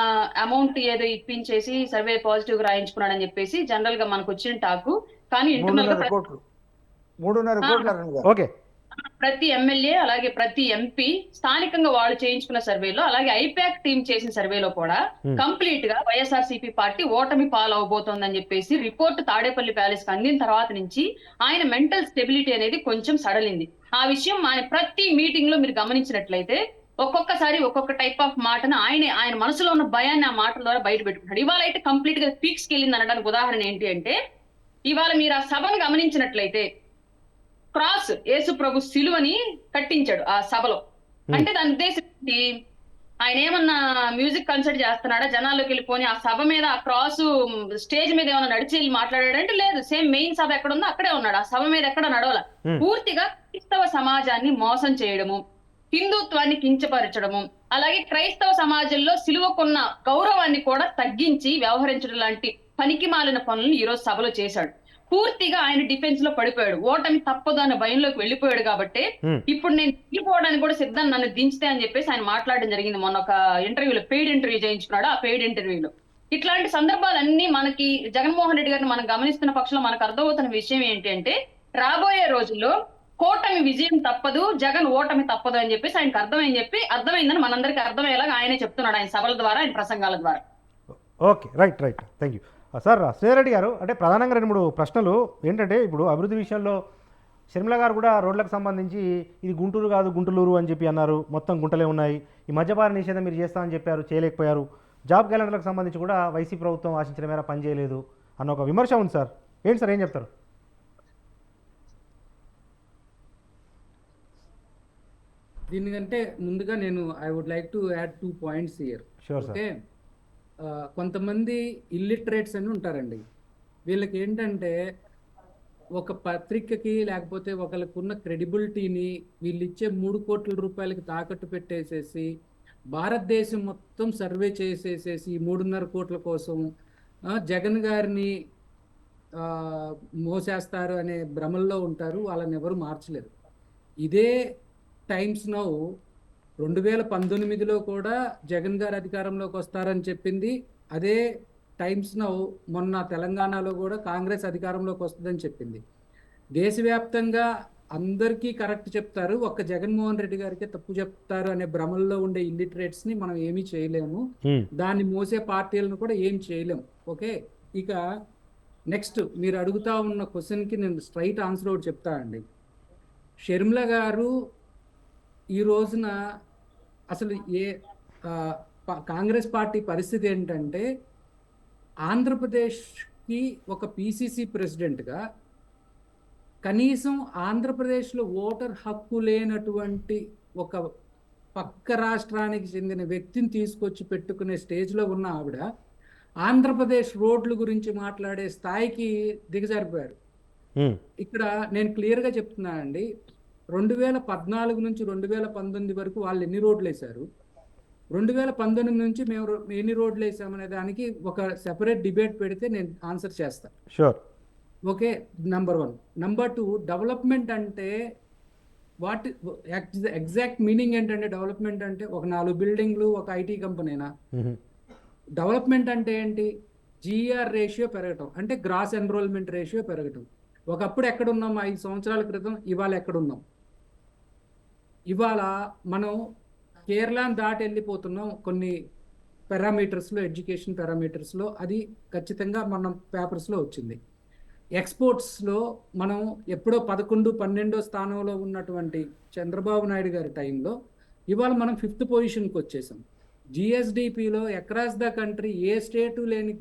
అమౌంట్ ఏదో ఇప్పించేసి సర్వే పాజిటివ్ గా రాయించుకున్నాడని చెప్పేసి జనరల్ గా మనకు వచ్చిన టాకు. కానీ ఇంటర్నల్ గా 3.5 కోట్లు ఓకే, ప్రతి ఎమ్మెల్యే అలాగే ప్రతి ఎంపీ స్థానికంగా వాళ్ళు చేయించుకున్న సర్వేలో, అలాగే ఐపాక్ టీం చేసిన సర్వేలో కూడా కంప్లీట్ గా వైఎస్ఆర్సీపీ పార్టీ ఓటమి పాలవబోతోందని చెప్పేసి రిపోర్ట్ తాడేపల్లి ప్యాలెస్ కి అందిన తర్వాత నుంచి ఆయన మెంటల్ స్టెబిలిటీ అనేది కొంచెం సడలింది. ఆ విషయం ఆయన ప్రతి మీటింగ్ లో మీరు గమనించినట్లయితే ఒక్కొక్కసారి ఒక్కొక్క టైప్ ఆఫ్ మాటను ఆయన మనసులో ఉన్న భయాన్ని ఆ మాటల ద్వారా బయట పెట్టుకుంటాడు. ఇవాళ అయితే కంప్లీట్ గా పీక్స్ కి వెళ్ళింది అనడానికి ఉదాహరణ ఏంటి అంటే, ఇవాళ మీరు ఆ సభను గమనించినట్లయితే క్రాస్ యేసు ప్రభు సిలువని కట్టించాడు ఆ సభలో. అంటే దాని ఉద్దేశం ఏంటి? ఆయన ఏమన్నా మ్యూజిక్ కన్సర్ట్ చేస్తున్నాడా, జనాల్లోకి వెళ్ళిపోయి ఆ సభ మీద ఆ క్రాస్ స్టేజ్ మీద ఏమన్నా నడిచి వెళ్ళి మాట్లాడాడంటే లేదు. సేమ్ మెయిన్ సభ ఎక్కడ ఉందో అక్కడే ఉన్నాడు, ఆ సభ మీద ఎక్కడ నడవల. పూర్తిగా క్రైస్తవ సమాజాన్ని మోసం చేయడము, హిందుత్వాన్ని కించపరచడము, అలాగే క్రైస్తవ సమాజంలో సిలువకున్న గౌరవాన్ని కూడా తగ్గించి వ్యవహరించడం లాంటి పనికి మాలిన పనులను ఈ రోజు సభలో చేశాడు. పూర్తిగా ఆయన డిఫెన్స్ లో పడిపోయాడు. ఓటమి తప్పదు అనే భయంలోకి వెళ్ళిపోయాడు. కాబట్టి ఇప్పుడు నేను దిగిపోవడానికి కూడా సిద్ధం, నన్ను దించితే అని చెప్పేసి ఆయన మాట్లాడడం జరిగింది. మొన్న ఒక ఇంటర్వ్యూలో, పెయిడ్ ఇంటర్వ్యూ చేయించుకున్నాడు. ఆ పెయిడ్ ఇంటర్వ్యూలో ఇట్లాంటి సందర్భాలన్నీ మనకి జగన్మోహన్ రెడ్డి గారిని మనం గమనిస్తున్న పక్షంలో మనకు అర్థమవుతున్న విషయం ఏంటి అంటే, రాబోయే రోజుల్లో కూటమి విజయం తప్పదు, జగన్ ఓటమి తప్పదు అని చెప్పేసి ఆయనకు అర్థమైందని మనందరికీ అర్థమయ్యేలాగా ఆయనే చెప్తున్నాడు ఆయన సభల ద్వారా, ఆయన ప్రసంగాల ద్వారా. Okay, right, thank you sir. Sri Reddy గారు, అంటే ప్రధానంగా 2-3 ప్రశ్నలు ఏంటంటే, ఇప్పుడు అభివృద్ధి విషయంలో షర్మిల గారు కూడా రోడ్లకు సంబంధించి ఇది గుంటూరు కాదు గుంటూరు అని చెప్పి అన్నారు, మొత్తం గుంటలే ఉన్నాయి. ఈ మద్యపాన నిషేధం మీరు చేస్తామని చెప్పారు, చేయలేకపోయారు. జాబ్ క్యాలెండర్లకు సంబంధించి కూడా వైసీపీ ప్రభుత్వం ఆశించిన మేర పనిచేయలేదు అన్న ఒక విమర్శ ఉంది సార్. ఏంటి సార్, ఏం చెప్తారు? దీనికంటే ముందుగా నేను I would like to add 2 points here. Sure sir. Okay, కొంతమంది ఇల్లిటరేట్స్ అని ఉంటారండి. వీళ్ళకి ఏంటంటే ఒక పత్రికకి లేకపోతే ఒకళ్ళకున్న క్రెడిబిలిటీని వీళ్ళు ఇచ్చే 3 కోట్ల రూపాయలకి తాకట్టు పెట్టేసేసి భారతదేశం మొత్తం సర్వే చేసేసేసి 3.5 కోట్ల కోసం జగన్ గారిని మోసేస్తారు అనే భ్రమల్లో ఉంటారు. వాళ్ళని ఎవరు మార్చలేరు. ఇదే టైమ్స్ నౌ 2019లో కూడా జగన్ గారు అధికారంలోకి వస్తారని చెప్పింది. అదే టైమ్స్ నౌ మొన్న తెలంగాణలో కూడా కాంగ్రెస్ అధికారంలోకి వస్తుందని చెప్పింది. దేశవ్యాప్తంగా అందరికీ కరెక్ట్ చెప్తారు, ఒక్క జగన్మోహన్ రెడ్డి గారికి తప్పు చెప్తారు అనే భ్రమల్లో ఉండే ఇల్లిటరేట్స్ ని మనం ఏమీ చేయలేము. దాన్ని మోసే పార్టీలను కూడా ఏం చేయలేము. ఓకే, ఇక నెక్స్ట్ మీరు అడుగుతా ఉన్న క్వశ్చన్కి నేను స్ట్రైట్ ఆన్సర్ ఒకటి చెప్తా అండి. షర్మిల గారు ఈ రోజున అసలు కాంగ్రెస్ పార్టీ పరిస్థితి ఏంటంటే, ఆంధ్రప్రదేశ్కి ఒక పిసిసి ప్రెసిడెంట్గా కనీసం ఆంధ్రప్రదేశ్లో ఓటర్ హక్కు లేనటువంటి ఒక పక్క రాష్ట్రానికి చెందిన వ్యక్తిని తీసుకొచ్చి పెట్టుకునే స్టేజ్లో ఉన్న ఆవిడ ఆంధ్రప్రదేశ్ రోడ్ల గురించి మాట్లాడే స్థాయికి దిగజారిపోయారు. ఇక్కడ నేను క్లియర్గా చెప్తున్నా అండి, 2014 నుంచి 2019 వరకు వాళ్ళు ఎన్ని రోడ్లు వేశారు, 2019 నుంచి మేము ఎన్ని రోడ్లు వేసామనే దానికి ఒక సెపరేట్ డిబేట్ పెడితే నేను ఆన్సర్ చేస్తాను. Sure. Okay, number 1. Number 2, development అంటే వాట్ ఎగ్జాక్ట్ మీనింగ్ ఏంటంటే, డెవలప్మెంట్ అంటే ఒక 4 బిల్డింగ్లు, ఒక ఐటీ కంపెనీనా? డెవలప్మెంట్ అంటే ఏంటి? GR రేషియో పెరగటం, అంటే గ్రాస్ ఎన్రోల్మెంట్ రేషియో పెరగటం. ఒకప్పుడు ఎక్కడున్నాం 5 సంవత్సరాల క్రితం, ఇవాళ ఎక్కడున్నాం? ఇవాళ మనం కేరళను దాటి వెళ్ళిపోతున్నాం కొన్ని పారామీటర్స్లో, ఎడ్యుకేషన్ పారామీటర్స్లో. అది ఖచ్చితంగా మనం పేపర్స్లో వచ్చింది. ఎక్స్పోర్ట్స్లో మనం ఎప్పుడో 11, 12 స్థానంలో ఉన్నటువంటి చంద్రబాబు నాయుడు గారి టైంలో ఇవాళ మనం 5th పొజిషన్కి వచ్చేసాం. GSDPలో అక్రాస్ ద కంట్రీ ఏ స్టేటు లేని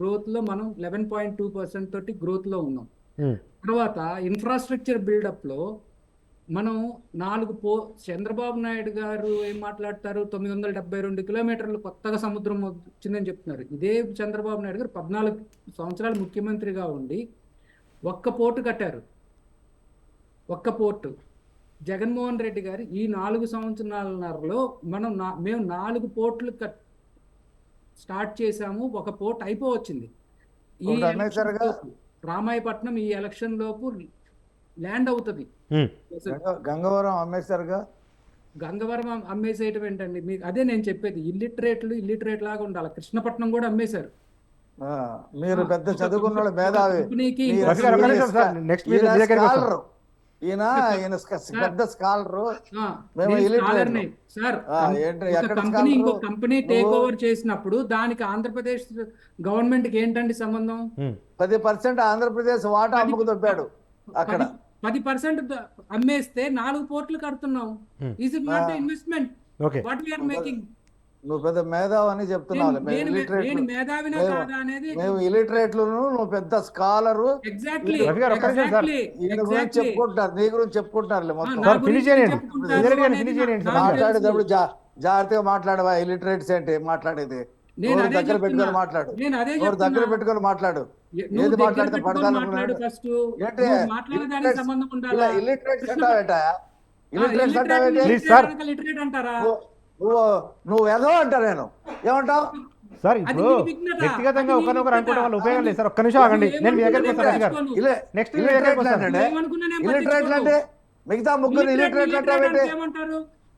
గ్రోత్లో మనం 11.2% తోటి గ్రోత్లో ఉన్నాం. తర్వాత ఇన్ఫ్రాస్ట్రక్చర్ బిల్డప్లో మనం చంద్రబాబు నాయుడు గారు ఏం మాట్లాడతారు, 972 కిలోమీటర్లు కొత్తగా సముద్రం వచ్చిందని చెప్తున్నారు. ఇదే చంద్రబాబు నాయుడు గారు 14 సంవత్సరాలు ముఖ్యమంత్రిగా ఉండి ఒక్క పోర్టు కట్టారు, ఒక్క పోర్టు. జగన్మోహన్ రెడ్డి గారు ఈ 4 సంవత్సరాలన్నరలో మేము 4 పోర్టులు స్టార్ట్ చేశాము, ఒక పోర్ట్ అయిపోవచ్చింది. ఈ రామాయపట్నం ఈ ఎలక్షన్ లోపు ల్యాండ్ అవుతుంది. గంగవరం అమ్మేశారుగా. గంగవరం అమ్మేసేయటం ఏంటండి? మీకు అదే నేను చెప్పేది, ఇల్లిటరేట్ లాగా ఉండాలి. కృష్ణపట్నం కూడా అమ్మేశారు. మీరు పెద్ద చదువుకున్న మేధావి, ఈయన పెద్ద స్కాలరు. సార్, ఇంకో కంపెనీ టేక్ ఓవర్ చేసినప్పుడు దానికి ఆంధ్రప్రదేశ్ గవర్నమెంట్ కి ఏంటండి సంబంధం? 10% ఆంధ్రప్రదేశ్ వాటా అమ్ముకు దొబ్బాడు. అక్కడ 10% అమ్మేస్తే 4 పోర్టులు కడుతున్నాం. Is it not investment? What we are making? నువ్వు పెద్ద మేధావి అని చెప్తున్నావు. మేము ఇలిటరేట్లు, నువ్వు పెద్ద స్కాలరు. చెప్పుకుంటారు, నీ గురించి చెప్పుకుంటారు. మాట్లాడేటప్పుడు జాగ్రత్తగా మాట్లాడవా? ఇలిటరేట్స్ ఏంటి మాట్లాడేది? దగ్గర పెట్టుకొని మాట్లాడు, దగ్గర పెట్టుకొని మాట్లాడు. ఏది మాట్లాడితే పడతాను? ఇలిటరేట్స్ అంటావేంటా? నువ్వు ఏదో అంటారు, నేను ఏమంటావు? సార్ ఇప్పుడు వ్యక్తిగతంగా ఒకరినొకరు అనుకోవడం వల్ల ఉపయోగం లేదు సార్. ఒక్క నిమిషం ఆగండి, నేను మీ దగ్గరికి వస్తాను. నెక్స్ట్ ఇలిటరేట్లు అంటే మిగతా ముగ్గురు ఇలిటరేట్లు అంటావేంటి?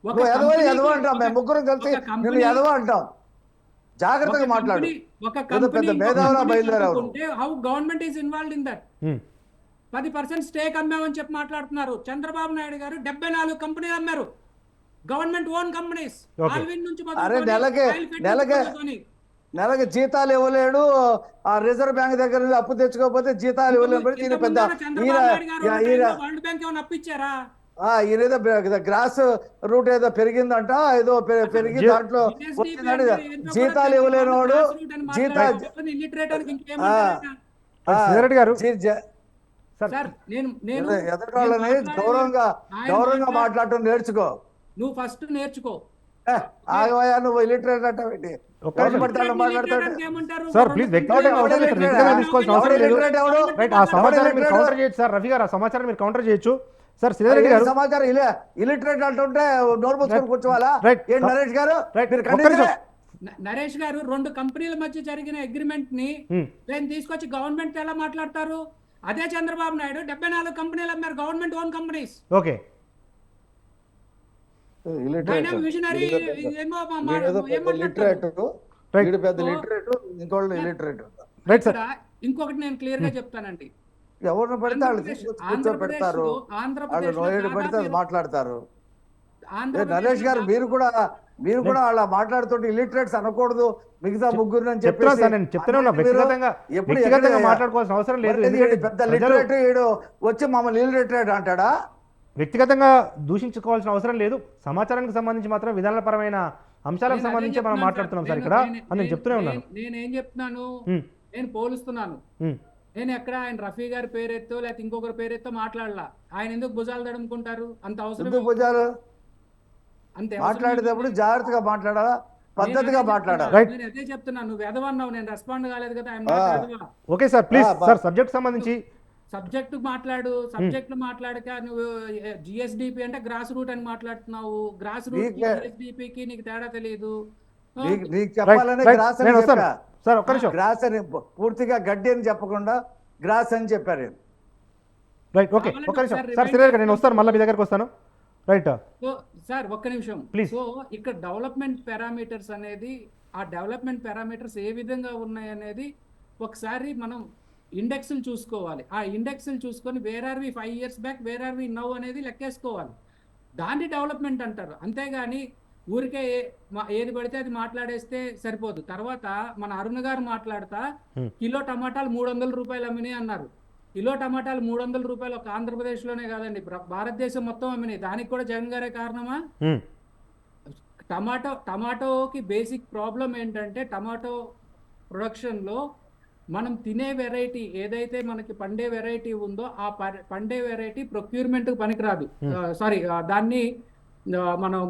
నువ్వు ఎదవ అంటాం, మేము ముగ్గురు కలిసి నేను ఎదవ అంటాం. జాగ్రత్తగా మాట్లాడు. పెద్ద మేధావులా బయలుదేరావు. How government is involved in that? 10% stake అమ్మామని చెప్పి మాట్లాడుతున్నారు. చంద్రబాబు నాయుడు గారు 74 కంపెనీలు అమ్మారు, గవర్నమెంట్ ఓన్ కంపెనీస్. అరే నెలకి జీతాలు ఇవ్వలేడు, ఆ రిజర్వ్ బ్యాంక్ దగ్గర నుంచి అప్పు తెచ్చుకోకపోతే జీతాలు ఇవ్వలేడు. ఈయన పెద్ద వరల్డ్ బ్యాంక్ ఏమైనా అప్పిచ్చారా? ఈయనేదో గ్రాస్ రూట్ ఏదో పెరిగిందంట, ఏదో పెరిగి దాంట్లో జీతాలు ఇవ్వలేనివాడు. ఎదుటి గౌరవంగా మాట్లాడటం నేర్చుకో. నువ్వు ఫస్ట్ నేర్చుకో. ఆగవయ్యా, నువ్వు ఇలిటరేట్ అంటావేంటి? సమాచారం మీరు కౌంటర్ చేయొచ్చు సార్. శ్రీధర్ గారు సమాచారం ఇలిటరేట్ అంటుంటే నోరు మూసుకొని కూర్చోవాలా? నరేష్ గారు, నరేష్ గారు 2 కంపెనీల మధ్య జరిగిన అగ్రిమెంట్ ని నేను తీసుకొచ్చి గవర్నమెంట్ ఎలా మాట్లాడతారు? అదే చంద్రబాబు నాయుడు 74 కంపెనీలు అమ్మారు, గవర్నమెంట్ ఓన్ కంపెనీస్. ఓకే, ఇంకొకటి నేను క్లియర్ గా చెప్తానండి, ఎవరిని పడితే వాళ్ళు పెడతారు, వాళ్ళు పడితే మాట్లాడతారు. నరేష్ గారు, మీరు కూడా అలా మాట్లాడుతుంటే ఇలిటరేట్స్ అనకూడదు మిగతా ముగ్గురు అని చెప్పి మాట్లాడుకోవాల్సిన అవసరం లేదు. పెద్ద లిటరేట్ వచ్చి మమ్మల్ని ఇలిటరేట్ అంటాడా? వ్యక్తిగతంగా దూషించుకోవాల్సిన అవసరం లేదు. సమాచారానికి సంబంధించి మాత్రం విధానపరమైన అంశాలకు సంబంధించి మనం మాట్లాడుతున్నాం సార్ ఇక్కడ అని నేను చెప్తూనే ఉన్నాను. నేనేం చెప్తున్నాను, నేను పోలుస్తున్నాను. నేను ఎక్కడ ఆయన రఫీ గారి పేరెత్తో లేకపోతే ఇంకొకరి పేరెత్తో మాట్లాడలా. ఆయన ఎందుకు భుజాలు తడుముకుంటారు? అంత అవసరం భుజాలు అంతే. మాట్లాడేటప్పుడు జాగ్రత్తగా మాట్లాడాలా, పద్ధతిగా మాట్లాడాలి. నేను అదే చెప్తున్నాను. నువ్వు ఎదవన్నావు, నేను రెస్పాండ్ కాలేదు కదా. Okay sir, please sir, subject సంబంధించి సబ్జెక్టు మాట్లాడు. సబ్జెక్టు మాట్లాడక నువ్వు GSDP అంటే గ్రాస్ రూట్ అని మాట్లాడుతున్నావు. గ్రాస్ రూట్ GSDPకి నీకు తేడా తెలియదు. గ్రాస్ అని పూర్తిగా గడ్డి అని చెప్పకుండా గ్రాస్ అని చెప్పారు. రైట్, ఓకే, ఒక్క నిమిషం సార్. శ్రీధర్ గారు, నేను వస్తాను, మళ్ళీ మీ దగ్గరకు వస్తాను. రైట్ సార్, ఒక్క నిమిషం ప్లీజ్. సో ఇక్కడ డెవలప్మెంట్ పారామీటర్స్ అనేది ఆ డెవలప్మెంట్ పారామీటర్స్ ఏ విధంగా ఉన్నాయనేది ఒకసారి మనం ఇండెక్స్లు చూసుకోవాలి. ఆ ఇండెక్స్లు చూసుకొని where are we 5 years back, where are we now అనేది లెక్కేసుకోవాలి. దాన్ని డెవలప్మెంట్ అంటారు. అంతేగాని ఊరికే ఏది పడితే అది మాట్లాడేస్తే సరిపోదు. తర్వాత మన అరుణ్ గారు మాట్లాడతా కిలో టమాటాలు 300 రూపాయలు అమ్మినాయి అన్నారు. కిలో టమాటాలు 300 రూపాయలు ఒక ఆంధ్రప్రదేశ్లోనే కాదండి, భారతదేశం మొత్తం అమ్మినాయి. దానికి కూడా జగన్ గారే కారణమా? టమాటోకి బేసిక్ ప్రాబ్లం ఏంటంటే టమాటో ప్రొడక్షన్లో మనం తినే వెరైటీ ఏదైతే మనకి పండే వెరైటీ ఉందో ఆ పండే వెరైటీ ప్రొక్యూర్మెంట్కి పనికిరాదు. సారీ, దాన్ని మనం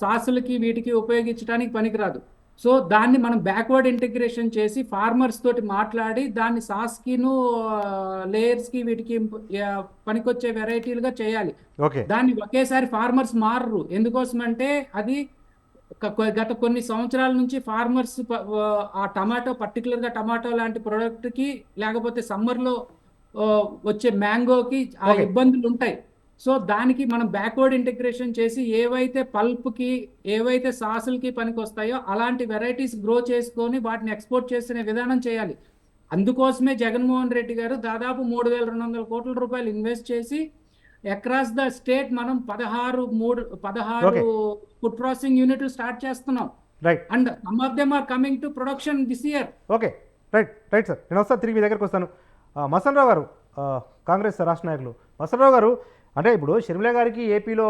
సాసులకి వీటికి ఉపయోగించడానికి పనికిరాదు. సో దాన్ని మనం బ్యాక్వర్డ్ ఇంటిగ్రేషన్ చేసి ఫార్మర్స్ తోటి మాట్లాడి దాన్ని సాస్కిను లేయర్స్కి వీటికి పనికొచ్చే వెరైటీలుగా చేయాలి. దాన్ని ఒకేసారి ఫార్మర్స్ మారరు. ఎందుకోసమంటే అది గత కొన్ని సంవత్సరాల నుంచి ఫార్మర్స్ ఆ టమాటో, పర్టికులర్గా టమాటో లాంటి ప్రోడక్ట్కి లేకపోతే సమ్మర్లో వచ్చే మ్యాంగోకి ఆ ఇబ్బందులు ఉంటాయి. సో దానికి మనం బ్యాక్వర్డ్ ఇంటిగ్రేషన్ చేసి ఏవైతే పల్ప్కి, ఏవైతే సాసులకి పనికి వస్తాయో అలాంటి వెరైటీస్ గ్రో చేసుకొని వాటిని ఎక్స్పోర్ట్ చేసిన విధానం చేయాలి. అందుకోసమే జగన్మోహన్ రెడ్డి గారు దాదాపు 3,200 కోట్ల రూపాయలు ఇన్వెస్ట్ చేసి అక్రాస్ ద స్టేట్ మనం 16 ఫుడ్ ప్రాసెసింగ్ యూనిట్లు స్టార్ట్ చేస్తున్నాం. Right. And some of them are coming to production this year. Okay, right sir. నేను వస్తాను, తిరిగి మీ దగ్గరకు వస్తాను. మసన్ రావు గారు, కాంగ్రెస్ రాష్ట్ర నాయకులు. మసన్ రావు గారు, అంటే ఇప్పుడు షర్మిల గారికి ఏపీలో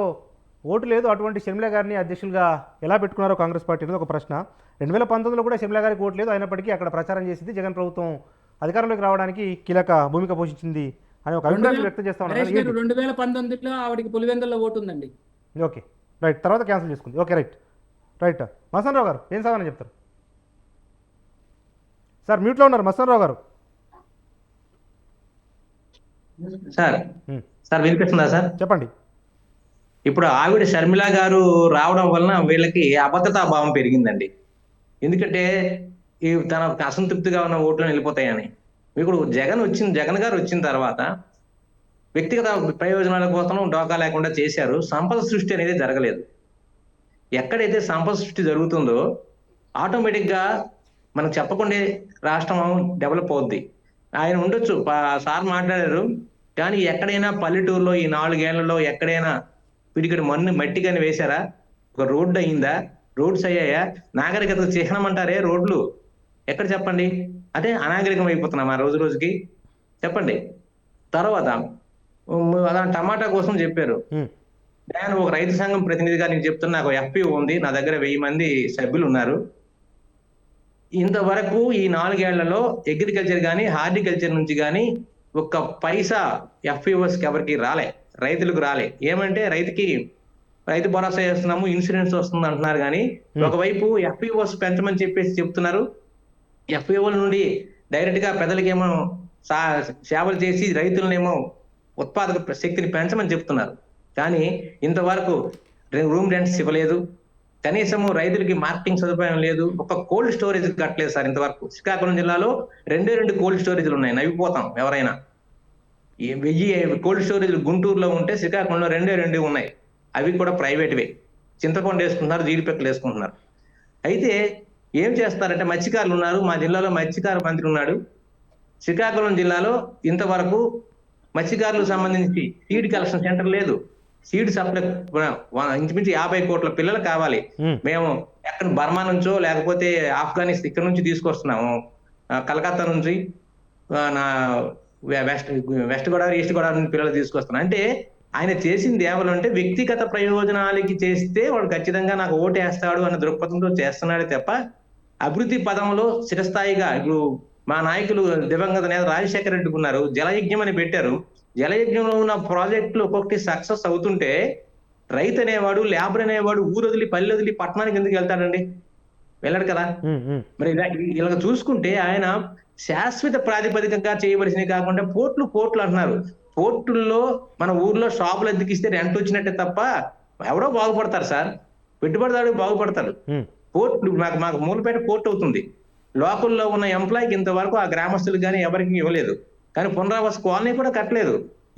ఓటు లేదు, అటువంటి షర్మిల గారిని అధ్యక్షులుగా ఎలా పెట్టుకున్నారో కాంగ్రెస్ పార్టీ అనేది ఒక ప్రశ్న. 2019లో కూడా షర్మిల గారికి ఓటు లేదు, అయినప్పటికీ అక్కడ ప్రచారం చేసింది జగన్ ప్రభుత్వం అధికారంలోకి రావడానికి కీలక భూమిక పోషించింది అని ఒక అభిప్రాయం వ్యక్తం చేస్తా ఉన్నారు. 2019లో ఆవిడకి పులివెందుల్లో ఓటు ఉందండి. Okay, right. తర్వాత క్యాన్సిల్ చేసుకుంది. Okay, right. మసన్ రావు గారు ఏం సమాధానం చెప్తారు? సార్ మ్యూట్లో ఉన్నారు మసన్ రావు గారు. సార్ వినిపిస్తుందా సార్? చెప్పండి. ఇప్పుడు ఆవిడ షర్మిల గారు రావడం వలన వీళ్ళకి అభద్రతా భావం పెరిగిందండి. ఎందుకంటే ఈ తన అసంతృప్తిగా ఉన్న ఓట్లను వెళ్ళిపోతాయని. ఇప్పుడు జగన్ గారు వచ్చిన తర్వాత వ్యక్తిగత ప్రయోజనాల కోసం డోకా లేకుండా చేశారు. సంపద సృష్టి అనేది జరగలేదు. ఎక్కడైతే సంపద సృష్టి జరుగుతుందో ఆటోమేటిక్గా మనకు చెప్పకుండా రాష్ట్రం డెవలప్ అవుద్ది. ఆయన ఉండొచ్చు, సార్ మాట్లాడారు, కానీ ఎక్కడైనా పల్లెటూరులో ఈ 4 ఏళ్లలో ఎక్కడైనా పిడికడి మట్టి కానీ వేశారా? ఒక రోడ్డు అయిందా? రోడ్స్ అయ్యాయా? నాగరికత చిహ్నం అంటారే రోడ్లు, ఎక్కడ చెప్పండి? అంటే అనాగరికం అయిపోతున్నాం ఆ రోజు రోజుకి, చెప్పండి. తర్వాత టమాటా కోసం చెప్పారు. నేను ఒక రైతు సంఘం ప్రతినిధిగా నేను చెప్తున్నా, నాకు FPO ఉంది, నా దగ్గర 1000 మంది సభ్యులు ఉన్నారు. ఇంతవరకు ఈ 4 ఏళ్లలో అగ్రికల్చర్ కానీ హార్టికల్చర్ నుంచి కానీ ఒక్క పైసా FPOస్కి ఎవరికి రాలే, రైతులకు రాలే. ఏమంటే రైతు భరోసా చేస్తున్నాము, ఇన్సూరెన్స్ వస్తుంది అంటున్నారు, కానీ ఒకవైపు FPOస్ పెంచమని చెప్పేసి చెప్తున్నారు. FPOల నుండి డైరెక్ట్ గా పెద్దలకేమో సేవలు చేసి రైతులనేమో ఉత్పాదక శక్తిని పెంచమని చెప్తున్నారు. కానీ ఇంతవరకు రూమ్ రెంట్స్ ఇవ్వలేదు, కనీసము రైతులకి మార్కెటింగ్ సదుపాయం లేదు, ఒక కోల్డ్ స్టోరేజ్ కట్టలేదు సార్ ఇంతవరకు. శ్రీకాకుళం జిల్లాలో 2 కోల్డ్ స్టోరేజ్లు ఉన్నాయి, నవ్విపోతాం ఎవరైనా. 1000 కోల్డ్ స్టోరేజ్లు గుంటూరులో ఉంటే శ్రీకాకుళంలో 2 ఉన్నాయి, అవి కూడా ప్రైవేట్వే. చింతపండు వేసుకుంటున్నారు, జీడిపెక్కలు వేసుకుంటున్నారు. అయితే ఏం చేస్తారంటే మత్స్యకారులు ఉన్నారు, మా జిల్లాలో మత్స్యకార మంత్రి ఉన్నాడు. శ్రీకాకుళం జిల్లాలో ఇంతవరకు మత్స్యకారులకు సంబంధించి సీడ్ కలెక్షన్ సెంటర్ లేదు. సీడ్ సప్లై ఇంచుమించు 50 కోట్ల పిల్లలు కావాలి. మేము ఎక్కడ బర్మా నుంచో లేకపోతే ఆఫ్ఘనిస్తాన్ ఇక్కడ నుంచి తీసుకొస్తున్నాము, కలకత్తా నుంచి వెస్ట్ గోదావరి, ఈస్ట్ గోదావరి నుంచి పిల్లలు తీసుకొస్తున్నాం. అంటే ఆయన చేసింది ఏమనంటే వ్యక్తిగత ప్రయోజనాలకి చేస్తే వాడు ఖచ్చితంగా నాకు ఓటు వేస్తాడు అన్న దృక్పథంతో చేస్తున్నాడే తప్ప అభివృద్ధి పదంలో చిరస్థాయిగా. ఇప్పుడు మా నాయకులు దివంగత నేత రాజశేఖర రెడ్డి ఉన్నారు, జలయజ్ఞం అని పెట్టారు. జలయజ్ఞంలో ఉన్న ప్రాజెక్టులు ఒక్కొక్కటి సక్సెస్ అవుతుంటే రైతు అనేవాడు, లేబర్ అనేవాడు ఊరు వదిలి పల్లె వదిలి పట్టణానికి ఎందుకు వెళ్తాడండి? వెళ్ళడు కదా. మరి ఇలా చూసుకుంటే ఆయన శాశ్వత ప్రాతిపదికగా చేయవలసినవి కాకుండా పోర్ట్లు అంటున్నారు. పోర్టుల్లో మన ఊర్లో షాపులు అద్దెకిస్తే రెంట్ వచ్చినట్టే తప్ప ఎవడో బాగుపడతారు సార్, పెట్టుబడిదారు బాగుపడతారు. పోర్టు మాకు మూలపేట పోర్ట్ అవుతుంది. లోకల్లో ఉన్న ఎంప్లాయీకి ఇంతవరకు ఆ గ్రామస్తులకు కానీ ఎవరికి ఇవ్వలేదు. కానీ పునరావాస కాలనీ కూడా కట్టలేదు.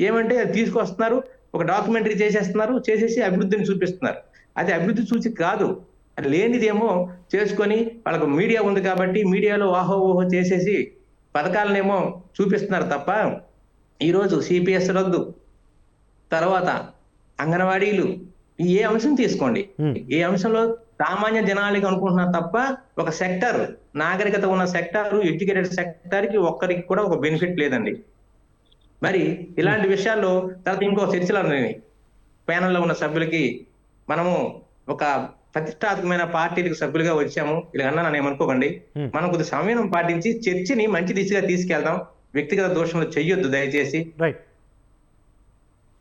ఏమంటే అది తీసుకొస్తున్నారు, ఒక డాక్యుమెంటరీ చేసేస్తున్నారు, చేసేసి అభివృద్ధిని చూపిస్తున్నారు. అది అభివృద్ధి సూచి కాదు, లేనిదేమో చేసుకొని వాళ్ళకు మీడియా ఉంది కాబట్టి మీడియాలో ఆహో ఓహో చేసేసి పథకాలనేమో చూపిస్తున్నారు తప్ప ఈరోజు సిపిఎస్ రద్దు, తర్వాత అంగన్వాడీలు, ఏ అంశం తీసుకోండి, ఏ అంశంలో సామాన్య జనాలకి అనుకుంటున్నారు తప్ప ఒక సెక్టర్, నాగరికత ఉన్న సెక్టార్, ఎడ్యుకేటెడ్ సెక్టార్ కి ఒక్కరికి కూడా ఒక బెనిఫిట్ లేదండి. మరి ఇలాంటి విషయాల్లో తర్వాత ఇంకో చర్చలు ప్యానెల్లో ఉన్న సభ్యులకి మనము ఒక ప్రతిష్టాత్మకమైన పార్టీలకు సభ్యులుగా వచ్చాము, ఇలా అన్నా నన్ను ఏమనుకోకండి. మనం కొద్ది సమయం పాటించి చర్చని మంచి దిశగా తీసుకెళ్దాం. వ్యక్తిగత దోషంలో చెయ్యొద్దు దయచేసి. Right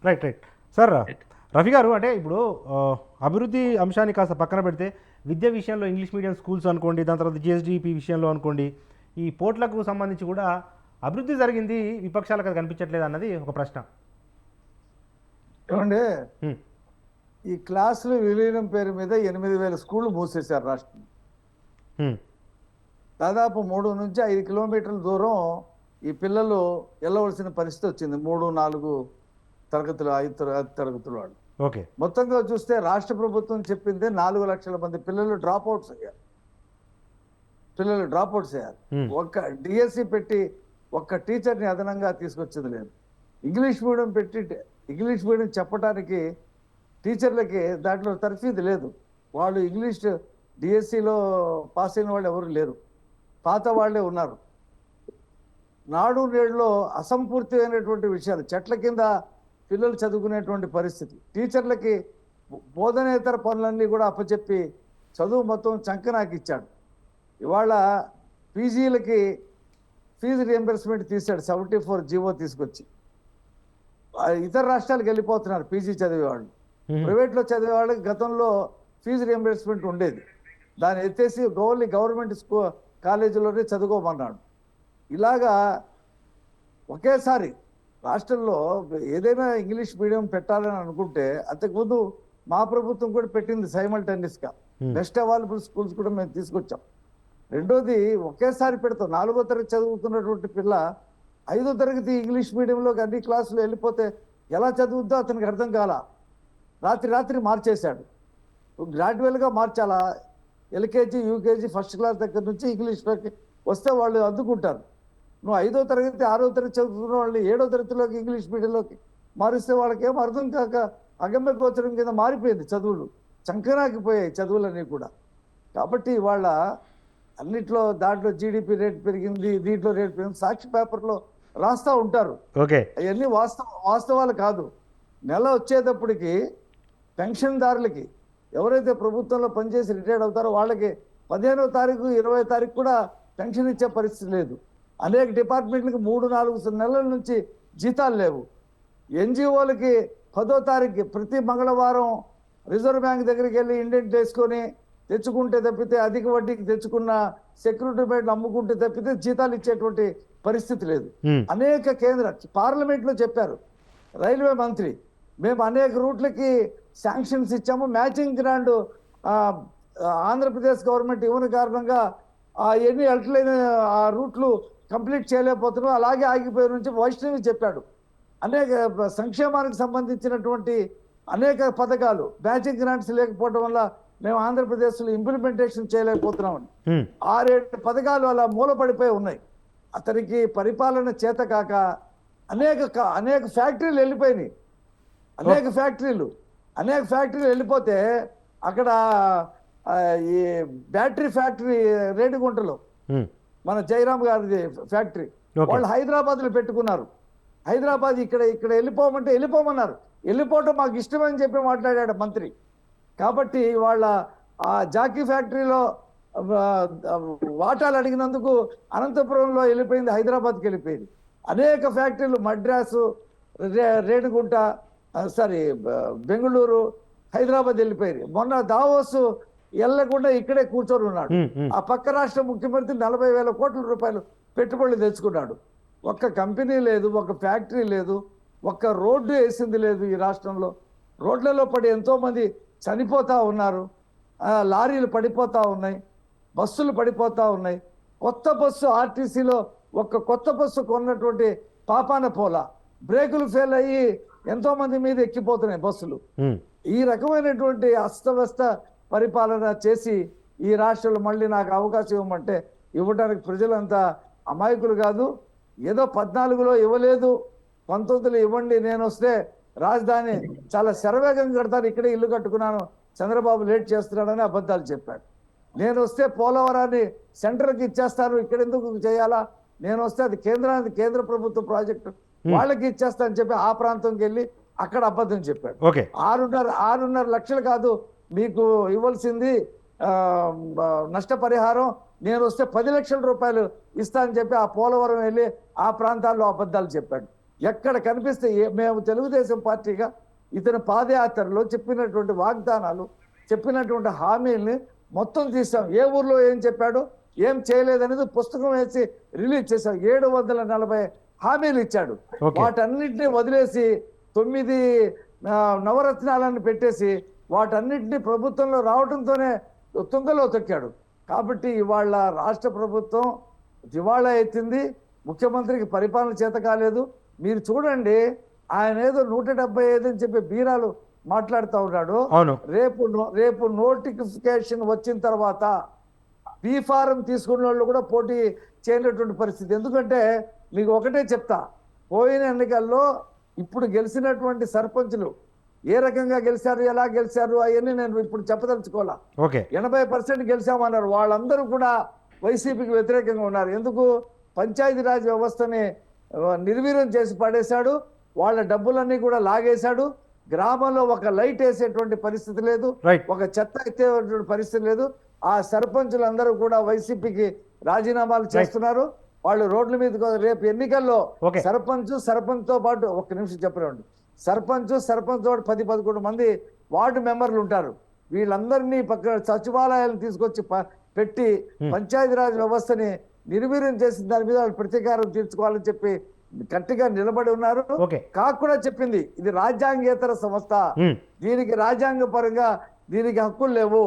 right right sir Rafi గారు, అంటే ఇప్పుడు అభివృద్ధి అంశాన్ని కాస్త పక్కన పెడితే విద్య విషయంలో ఇంగ్లీష్ మీడియం స్కూల్స్ అనుకోండి, దాని తర్వాత జిఎస్డిపి విషయంలో అనుకోండి, ఈ పోర్ట్లకు సంబంధించి కూడా అభివృద్ధి జరిగింది, విపక్షాలకు అది కనిపించట్లేదు అన్నది ఒక ప్రశ్న. ఏమండి, ఈ క్లాసులు విలీనం పేరు మీద 8,000 స్కూళ్ళు మూసేశారు రాష్ట్రం. దాదాపు 3 నుంచి 5 కిలోమీటర్ల దూరం ఈ పిల్లలు వెళ్ళవలసిన పరిస్థితి వచ్చింది. 3, 4 తరగతులు, 5 తరగతుల వాళ్ళు. ఓకే, మొత్తంగా చూస్తే రాష్ట్ర ప్రభుత్వం చెప్పింది 4 లక్షల మంది పిల్లలు డ్రాప్ అవుట్స్ అయ్యారు. ఒక్క డిఎస్సి పెట్టి ఒక్క టీచర్ని అదనంగా తీసుకొచ్చింది లేదు. ఇంగ్లీష్ మీడియం చెప్పడానికి టీచర్లకి దాంట్లో తర్ఫీదు లేదు. వాళ్ళు ఇంగ్లీష్ డిఎస్సిలో పాస్ అయిన వాళ్ళు ఎవరు లేరు, పాత వాళ్ళే ఉన్నారు. నాడు నేడులో అసంపూర్తి అయినటువంటి విషయాలు, చెట్ల కింద పిల్లలు చదువుకునేటువంటి పరిస్థితి, టీచర్లకి బోధనేతర పనులన్నీ కూడా అప్పచెప్పి చదువు మొత్తం చంకనాకి ఇచ్చాడు. ఇవాళ పీజీలకి ఫీజు రియంబర్స్మెంట్ తీశాడు, 74 జీవో తీసుకొచ్చి. ఇతర రాష్ట్రాలకు వెళ్ళిపోతున్నారు పీజీ చదివేవాళ్ళు. ప్రైవేట్లో చదివే వాళ్ళకి గతంలో ఫీజు రియంబర్స్మెంట్ ఉండేది, దాన్ని ఎత్తేసి గవర్నమెంట్ కాలేజీలోనే చదువుకోమన్నాడు. ఇలాగా ఒకేసారి రాష్ట్రంలో ఏదైనా ఇంగ్లీష్ మీడియం పెట్టాలని అనుకుంటే, అంతకుముందు మా ప్రభుత్వం కూడా పెట్టింది సైమల్టేనియస్గా, బెస్ట్ అవైలబుల్ స్కూల్స్ కూడా మేము తీసుకొచ్చాం. రెండోది, ఒకేసారి పెడతాం. 4వ తరగతి చదువుతున్నటువంటి పిల్ల 5వ తరగతి ఇంగ్లీష్ మీడియంలోకి అన్ని క్లాసులు వెళ్ళిపోతే ఎలా చదువుద్దో అతనికి అర్థం కాల. రాత్రి మార్చేశాడు. గ్రాడ్యువల్గా మార్చాలా. ఎల్కేజీ, యూకేజీ, ఫస్ట్ క్లాస్ దగ్గర నుంచి ఇంగ్లీష్లోకి వస్తే వాళ్ళు అందుకుంటారు. నువ్వు 5వ తరగతి, 6వ తరగతి చదువుతున్న వాళ్ళని 7వ తరగతిలోకి ఇంగ్లీష్ మీడియంలోకి మారిస్తే వాళ్ళకేం అర్థం కాక అగమ్య గోచరం కింద మారిపోయింది. చదువులు చంకనాకిపోయాయి చదువులన్నీ కూడా. కాబట్టి వాళ్ళ అన్నిట్లో దాంట్లో జీడిపి రేట్ పెరిగింది, దీంట్లో రేట్ పెరిగింది, సాక్షి పేపర్లో రాస్తూ ఉంటారు. ఓకే, అవన్నీ వాస్తవాలు కాదు. నెల వచ్చేటప్పటికి పెన్షన్దారులకి, ఎవరైతే ప్రభుత్వంలో పనిచేసి రిటైర్డ్ అవుతారో వాళ్ళకి 15వ తారీఖు, 20వ తారీఖు కూడా పెన్షన్ ఇచ్చే పరిస్థితి లేదు. అనేక డిపార్ట్మెంట్లకి 3-4 నెలల నుంచి జీతాలు లేవు. ఎన్జిఓలకి 10వ తారీఖు ప్రతి మంగళవారం రిజర్వ్ బ్యాంక్ దగ్గరికి వెళ్ళి ఇండెంట్ వేసుకొని తెచ్చుకుంటే తప్పితే, అధిక వడ్డీకి తెచ్చుకున్న సెక్యూరిటీ బయటలు అమ్ముకుంటే తప్పితే జీతాలు ఇచ్చేటువంటి పరిస్థితి లేదు. అనేక పార్లమెంట్లో చెప్పారు రైల్వే మంత్రి, మేము అనేక రూట్లకి శాంక్షన్స్ ఇచ్చాము, మ్యాచింగ్ గ్రాండ్ ఆంధ్రప్రదేశ్ గవర్నమెంట్ ఇవ్వని కారణంగా ఎన్ని వెళ్ళలేని ఆ రూట్లు కంప్లీట్ చేయలేకపోతున్నాం, అలాగే ఆగిపోయిన నుంచి వైష్ణవి చెప్పాడు. అనేక సంక్షేమానికి సంబంధించినటువంటి అనేక పథకాలు మ్యాచింగ్ గ్రాంట్స్ లేకపోవడం వల్ల మేము ఆంధ్రప్రదేశ్లో ఇంప్లిమెంటేషన్ చేయలేకపోతున్నామని 6-7 పథకాలు అలా మూలపడిపోయి ఉన్నాయి. అతనికి పరిపాలన చేత కాక అనేక ఫ్యాక్టరీలు వెళ్ళిపోయినాయి. అనేక ఫ్యాక్టరీలు వెళ్ళిపోతే అక్కడ ఈ బ్యాటరీ ఫ్యాక్టరీ రేణిగుంటలో మన జయరామ్ గారి ఫ్యాక్టరీ వాళ్ళు హైదరాబాద్లో పెట్టుకున్నారు. హైదరాబాద్ ఇక్కడ వెళ్ళిపోమంటే వెళ్ళిపోమన్నారు. వెళ్ళిపోవటం మాకు ఇష్టమని చెప్పి మాట్లాడాడు మంత్రి. కాబట్టి వాళ్ళ ఆ జాకీ ఫ్యాక్టరీలో వాటాలు అడిగినందుకు అనంతపురంలో వెళ్ళిపోయింది, హైదరాబాద్కి వెళ్ళిపోయింది. అనేక ఫ్యాక్టరీలు మద్రాసు, రేణిగుంట, బెంగళూరు, హైదరాబాద్ వెళ్ళిపోయింది. మొన్న దావోస్ వెళ్ళకుండా ఇక్కడే కూర్చొని ఉన్నాడు. ఆ పక్క రాష్ట్ర ముఖ్యమంత్రి 40,000 కోట్ల రూపాయలు పెట్టుబడులు తెచ్చుకున్నాడు. ఒక్క కంపెనీ లేదు, ఒక ఫ్యాక్టరీ లేదు, ఒక్క రోడ్డు వేసింది లేదు. ఈ రాష్ట్రంలో రోడ్లలో పడి ఎంతోమంది చనిపోతూ ఉన్నారు, లారీలు పడిపోతూ ఉన్నాయి, బస్సులు పడిపోతూ ఉన్నాయి. కొత్త బస్సు ఆర్టీసీలో కొత్త బస్సు కొన్నటువంటి పాపాన పోలా, బ్రేకులు ఫెయిల్ అయ్యి ఎంతోమంది మీద ఎక్కిపోతున్నాయి బస్సులు. ఈ రకమైనటువంటి అస్తవ్యస్త పరిపాలన చేసి ఈ రాష్ట్రంలో మళ్ళీ నాకు అవకాశం ఇవ్వమంటే ఇవ్వడానికి ప్రజలంతా అమాయకులు కాదు. ఏదో 14లో ఇవ్వలేదు, 19లో ఇవ్వండి, నేను వస్తే రాజధాని చాలా శరవేగంగా కడతాను, ఇక్కడే ఇల్లు కట్టుకున్నాను, చంద్రబాబు లేట్ చేస్తున్నాడని అబద్ధాలు చెప్పాడు. నేను వస్తే పోలవరాన్ని సెంట్రల్కి ఇచ్చేస్తాను, ఇక్కడ ఎందుకు చేయాలా, నేను వస్తే అది కేంద్ర ప్రభుత్వ ప్రాజెక్టు వాళ్ళకి ఇచ్చేస్తానని చెప్పి ఆ ప్రాంతంకి వెళ్ళి అక్కడ అబద్ధం చెప్పాడు. ఓకే 6.5 లక్షలు కాదు మీకు ఇవ్వాల్సింది నష్టపరిహారం, నేను వస్తే 10 లక్షల రూపాయలు ఇస్తానని చెప్పి ఆ పోలవరం వెళ్ళి ఆ ప్రాంతాల్లో అబద్ధాలు చెప్పాడు. ఎక్కడ కనిపిస్తే మేము తెలుగుదేశం పార్టీగా ఇతని పాదయాత్రలో చెప్పినటువంటి వాగ్దానాలు, చెప్పినటువంటి హామీల్ని మొత్తం తీసాం. ఏ ఊర్లో ఏం చెప్పాడు, ఏం చేయలేదనేది పుస్తకం వేసి రిలీజ్ చేశాం. 740 హామీలు ఇచ్చాడు. వాటన్నిటిని వదిలేసి 9 నవరత్నాలను పెట్టేసి వాటన్నిటిని ప్రభుత్వంలో రావడంతోనే తుంగలో తొక్కాడు. కాబట్టి ఇవాళ రాష్ట్ర ప్రభుత్వం దివాళా ఎత్తింది. ముఖ్యమంత్రికి పరిపాలన చేత కాలేదు. మీరు చూడండి, ఆయన ఏదో 175 అని చెప్పి బీరాలు మాట్లాడుతూ ఉన్నాడు. రేపు నోటిఫికేషన్ వచ్చిన తర్వాత బీ ఫారం తీసుకున్న వాళ్ళు కూడా పోటీ చేయనటువంటి పరిస్థితి. ఎందుకంటే మీకు ఒకటే చెప్తా, పోయిన ఎన్నికల్లో ఇప్పుడు గెలిచినటువంటి సర్పంచులు ఏ రకంగా గెలిచారు, ఎలా గెలిచారు అవన్నీ నేను ఇప్పుడు చెప్పదలుచుకోవాలా. 80% గెలిచామన్నారు. వాళ్ళందరూ కూడా వైసీపీకి వ్యతిరేకంగా ఉన్నారు. ఎందుకు? పంచాయతీరాజ్ వ్యవస్థని నిర్వీర్యం చేసి పడేశాడు, వాళ్ళ డబ్బులన్నీ కూడా లాగేశాడు. గ్రామంలో ఒక లైట్ వేసేటువంటి పరిస్థితి లేదు, ఒక చెత్త ఎత్తేటువంటి పరిస్థితి లేదు. ఆ సర్పంచులందరూ కూడా వైసీపీకి రాజీనామాలు చేస్తున్నారు. వాళ్ళు రోడ్ల మీద రేపు ఎన్నికల్లో సర్పంచ్తో పాటు ఒక్క నిమిషం చెప్పరండి, సర్పంచ్ తోటి 10-11 మంది వార్డు మెంబర్లు ఉంటారు. వీళ్ళందరినీ పక్కన సచివాలయాలను తీసుకొచ్చి పెట్టి పంచాయతీరాజ్ వ్యవస్థని నిర్వీర్యం చేసిన దాని మీద వాళ్ళు ప్రతీకారం తీర్చుకోవాలని చెప్పి గట్టిగా నిలబడి ఉన్నారు. కాకు కూడా చెప్పింది ఇది రాజ్యాంగేతర సంస్థ, దీనికి రాజ్యాంగ పరంగా దీనికి హక్కులు లేవు,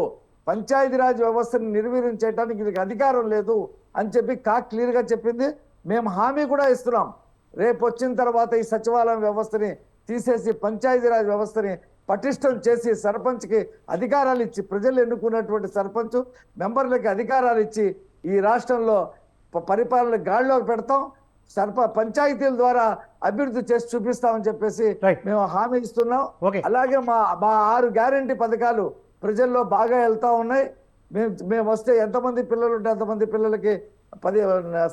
పంచాయతీరాజ్ వ్యవస్థని నిర్వీర్యం చేయడానికి దీనికి అధికారం లేదు అని చెప్పి కాక్ క్లియర్ గా చెప్పింది. మేము హామీ కూడా ఇస్తున్నాం, రేపు వచ్చిన తర్వాత ఈ సచివాలయం వ్యవస్థని తీసేసి పంచాయతీరాజ్ వ్యవస్థని పటిష్టం చేసి సర్పంచ్కి అధికారాలు ఇచ్చి, ప్రజలు ఎన్నుకున్నటువంటి సర్పంచ్ మెంబర్లకి అధికారాలు ఇచ్చి ఈ రాష్ట్రంలో పరిపాలన గాడిలోకి పెడతాం, పంచాయతీల ద్వారా అభివృద్ధి చేసి చూపిస్తామని చెప్పేసి మేము హామీ ఇస్తున్నాం. అలాగే మా 6 గ్యారంటీ పథకాలు ప్రజల్లో బాగా వెళ్తా ఉన్నాయి. మేము వస్తే ఎంతమంది పిల్లలు ఉంటే అంతమంది పిల్లలకి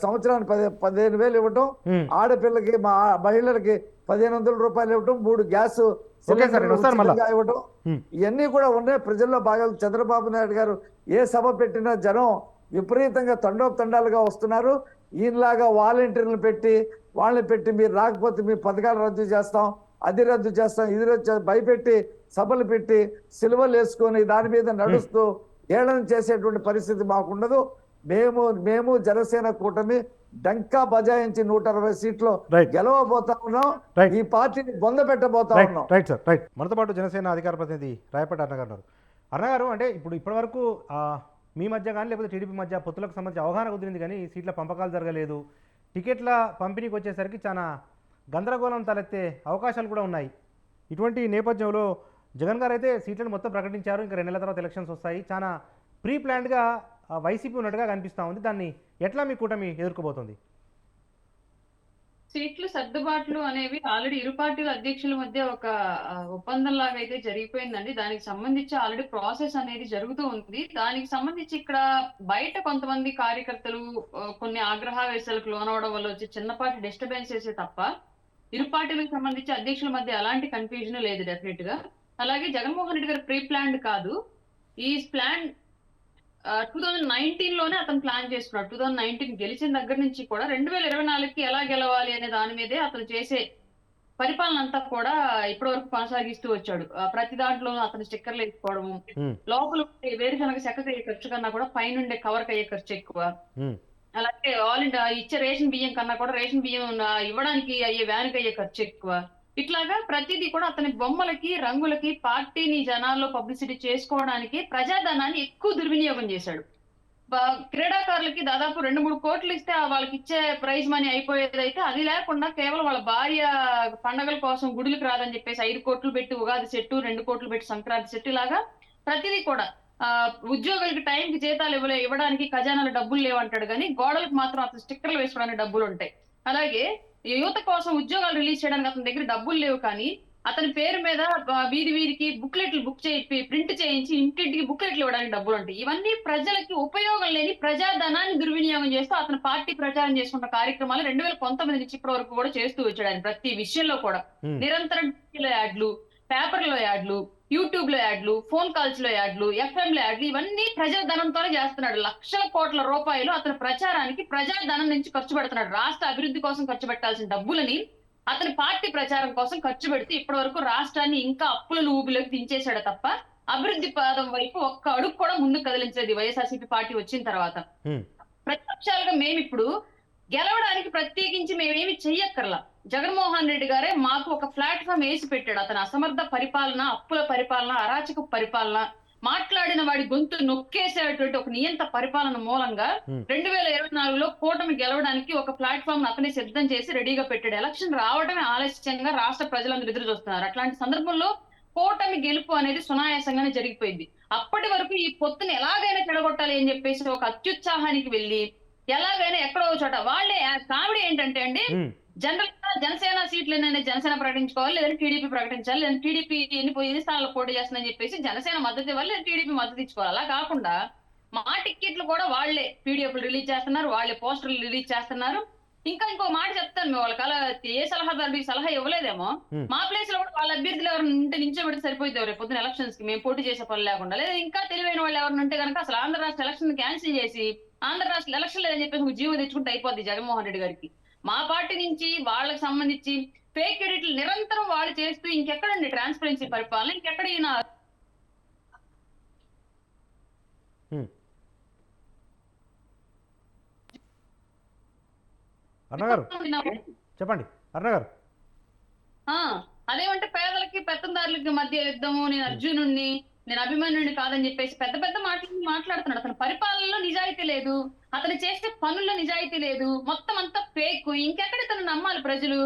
సంవత్సరానికి 15,000 ఇవ్వటం, ఆడపిల్లకి మా మహిళలకి 1,500 రూపాయలు ఇవ్వటం, 3 గ్యాస్ ఇవ్వటం, ఇవన్నీ కూడా ఉన్నాయి. ప్రజల్లో బాగా చంద్రబాబు నాయుడు గారు ఏ సభ పెట్టినా జనం విపరీతంగా తండోపతండాలుగా వస్తున్నారు. ఈయనలాగా వాలంటీర్లు పెట్టి వాళ్ళని పెట్టి మీరు రాకపోతే మీ పథకాలు రద్దు చేస్తాం, అది రద్దు చేస్తాం, ఇది రద్దు భయపెట్టి సభలు పెట్టి సిలువలు వేసుకొని దాని మీద నడుస్తూ ఏళన చేసేటువంటి పరిస్థితి మాకుండదు. మేము జనసేన కూటమి డంకా బజాయించి 160 సీట్లు గెలవబోతా ఉన్నాం. ఈ పార్టీని బొంద పెట్టబోతా ఉన్నాం. Right sir, right. మనతో పాటు జనసేన అధికార ప్రతినిధి రాయపాటి అన్నగారు అంటే ఇప్పటి వరకు మీ మధ్య కానీ లేకపోతే టీడీపీ మధ్య పొత్తులకు సంబంధించి అవగాహన కుదిరింది, కానీ సీట్ల పంపకాలు జరగలేదు. టికెట్ల పంపిణీకి వచ్చేసరికి చాలా గందరగోళం తలెత్తే అవకాశాలు కూడా ఉన్నాయి. ఇటువంటి నేపథ్యంలో జగన్ గారు అయితే సీట్లను మొత్తం ప్రకటించారు. ఇంకా 2 నెలల తర్వాత ఎలక్షన్స్ వస్తాయి. చాలా ప్రీ ప్లాన్డ్గా వైసీపీ ఉన్నట్టుగా కనిపిస్తూ ఉంది. దాన్ని ఎట్లా మీ కూటమి ఎదుర్కోబోతుంది? సీట్లు సర్దుబాట్లు అనేవి ఆల్రెడీ ఇరు పార్టీల అధ్యక్షుల మధ్య ఒక ఒప్పందం లాగా అయితే జరిగిపోయిందండి. దానికి సంబంధించి ఆల్రెడీ ప్రాసెస్ అనేది జరుగుతూ ఉంది. దానికి సంబంధించి ఇక్కడ బయట కొంతమంది కార్యకర్తలు కొన్ని ఆగ్రహావేశాలకు లోనవడం వల్ల వచ్చి చిన్నపాటి డిస్టర్బెన్స్ చేసే తప్ప ఇరు పార్టీలకు సంబంధించి అధ్యక్షుల మధ్య ఎలాంటి కన్ఫ్యూజన్ లేదు డెఫినెట్ గా. అలాగే జగన్మోహన్ రెడ్డి గారు ప్రీ ప్లాన్డ్ కాదు, ఈ ప్లాన్ 2019లోనే అతను ప్లాన్ చేసుకున్నాడు. 2019 గెలిచిన దగ్గర నుంచి కూడా 2024కి ఎలా గెలవాలి అనే దాని మీదే అతను చేసే పరిపాలన అంతా కూడా ఇప్పటి వరకు కొనసాగిస్తూ వచ్చాడు. ప్రతి దాంట్లోనూ అతను స్టిక్కర్లు వేసుకోవడము, లోపల వేరుశనగ చెక్కకు అయ్యే ఖర్చు కన్నా కూడా పైనుండే కవర్కి అయ్యే ఖర్చు ఎక్కువ. అలాగే ఆల్ ఇండియా ఇచ్చే రేషన్ బియ్యం కన్నా కూడా రేషన్ బియ్యం ఇవ్వడానికి అయ్యే వ్యాన్కి అయ్యే ఖర్చు ఎక్కువ. ఇట్లాగా ప్రతిదీ కూడా అతని బొమ్మలకి రంగులకి పార్టీని జనాల్లో పబ్లిసిటీ చేసుకోవడానికి ప్రజాధనాన్ని ఎక్కువ దుర్వినియోగం చేశాడు. క్రీడాకారులకి దాదాపు 2-3 కోట్లు ఇస్తే వాళ్ళకి ఇచ్చే ప్రైజ్ మనీ అయిపోయేదైతే అది లేకుండా కేవలం వాళ్ళ భార్య పండగల కోసం గుడులకు రాదని చెప్పేసి 5 కోట్లు పెట్టి ఉగాది సెట్టు, 2 కోట్లు పెట్టి సంక్రాంతి సెట్టు, ఇలాగా ప్రతిదీ కూడా ఉద్యోగులకి టైంకి జీతాలు ఇవ్వడానికి ఖజానాలో డబ్బులు లేవంటాడు కానీ గోడలకు మాత్రం అతను స్టిక్కర్లు వేసుకోవడానికి డబ్బులు ఉంటాయి. అలాగే యువత కోసం ఉద్యోగాలు రిలీజ్ చేయడానికి అతని దగ్గర డబ్బులు లేవు కానీ అతని పేరు మీద వీధి వీధికి బుక్లెట్లు ప్రింట్ చేయించి ఇంటింటికి బుక్లెట్లు ఇవ్వడానికి డబ్బులు ఉంటాయి. ఇవన్నీ ప్రజలకి ఉపయోగం లేని ప్రజాధనాన్ని దుర్వినియోగం చేస్తూ అతను పార్టీ ప్రచారం చేసుకున్న కార్యక్రమాలు 2019 నుంచి ఇప్పటి వరకు కూడా చేస్తూ వచ్చాడు. ఆయన ప్రతి విషయంలో కూడా నిరంతరం టీవీలో యాడ్లు, పేపర్లో యాడ్లు, యూట్యూబ్ లో యాడ్లు, ఫోన్ కాల్స్ లో యాడ్లు, FM లో యాడ్లు, ఇవన్నీ ప్రజాధనంతోనే చేస్తున్నాడు. లక్షల కోట్ల రూపాయలు అతని ప్రచారానికి ప్రజాధనం నుంచి ఖర్చు పెడుతున్నాడు. రాష్ట్ర అభివృద్ధి కోసం ఖర్చు పెట్టాల్సిన డబ్బులని అతని పార్టీ ప్రచారం కోసం ఖర్చు పెడితే ఇప్పటి వరకు రాష్ట్రాన్ని ఇంకా అప్పుల ఊబిలోకి దించేశాడు తప్ప అభివృద్ధి పాదం వైపు ఒక్క అడుగు కూడా ముందుకు కదిలించలేదు వైఎస్ఆర్సీపీ పార్టీ వచ్చిన తర్వాత. ప్రతిపక్షాలుగా మేమిప్పుడు గెలవడానికి ప్రత్యేకించి మేమేమి చెయ్యక్కర్లా. జగన్మోహన్ రెడ్డి గారే మాకు ఒక ప్లాట్ఫామ్ వేసి పెట్టాడు. అతని అసమర్థ పరిపాలన, అప్పుల పరిపాలన, అరాచక పరిపాలన, మాట్లాడిన వాడి గొంతు నొక్కేసేటువంటి ఒక నియంత పరిపాలన మూలంగా 2024లో కూటమి గెలవడానికి ఒక ప్లాట్ఫామ్ అతనే సిద్ధం చేసి రెడీగా పెట్టాడు. ఎలక్షన్ రావడమే ఆలస్యంగా రాష్ట్ర ప్రజలందరూ ఎదురు చూస్తున్నారు. అట్లాంటి సందర్భంలో కూటమి గెలుపు అనేది సునాయాసంగానే జరిగిపోయింది. అప్పటి వరకు ఈ పొత్తుని ఎలాగైనా చెడగొట్టాలి అని చెప్పేసి ఒక అత్యుత్సాహానికి వెళ్ళి ఎలాగైనా ఎక్కడో చోట వాళ్ళే కామెడీ ఏంటంటే అండి, జనరల్ గా జనసేన సీట్లు ఎన్ని జనసేన ప్రకటించుకోవాలి, లేదంటే టీడీపీ ప్రకటించాలి, లేదంటే టీడీపీ ఎన్ని స్థానాల్లో పోటీ చేస్తుందని చెప్పేసి జనసేన మద్దతు ఇవ్వాలి, లేదా టీడీపీ మద్దతు ఇచ్చుకోవాలి. అలా కాకుండా మా టికెట్లు కూడా వాళ్లే పీడిఎఫ్లు రిలీజ్ చేస్తున్నారు, వాళ్లే పోస్టర్లు రిలీజ్ చేస్తున్నారు. ఇంకో మాట చెప్తాను, మేము వాళ్ళకి అలా ఏ సలహాదారుడు సలహా ఇవ్వలేదేమో, మా ప్లేస్ లో కూడా వాళ్ళ అభ్యర్థులు ఎవరు ఉంటే నించోబెడితే సరిపోయింది రేపు పొద్దున ఎలక్షన్స్ కి మేము పోటీ చేసే పని లేకుండా. లేదా ఇంకా తెలివైన వాళ్ళు ఎవరైనా ఉంటే కనుక అసలు ఆంధ్ర రాష్ట్ర ఎలక్షన్ క్యాన్సిల్ చేసి ఆంధ్ర రాష్ట్ర ఎలక్షన్ లేదని చెప్పేసి జీవో తెచ్చుకుంటే అయిపోద్ది జగన్మోహన్ రెడ్డి గారికి. మా పార్టీ నుంచి వాళ్ళకి సంబంధించి ఫేక్ ఎడిట్లు నిరంతరం వాళ్ళు చేస్తూ ఇంకెక్కడండి ట్రాన్స్పరెన్సీ పరిపాలన, ఇంకెక్కడ ఈయన అన్నగారు చెప్పండి. అన్నగారు అదేమంటే పేదలకి పెత్తందారులకి మధ్య యుద్ధము, నేను అర్జునుడిని, నేను అభిమన్యుడిని కాదని చెప్పేసి పెద్ద పెద్ద మాటలు మాట్లాడుతున్నాడు. అతని పరిపాలనలో నిజాయితీ లేదు, అతను చేసే పనుల్లో నిజాయితీ లేదు, మొత్తం అంతా ఫేక్. ఇంకెక్కడ ఇతను నమ్మాలి ప్రజలు?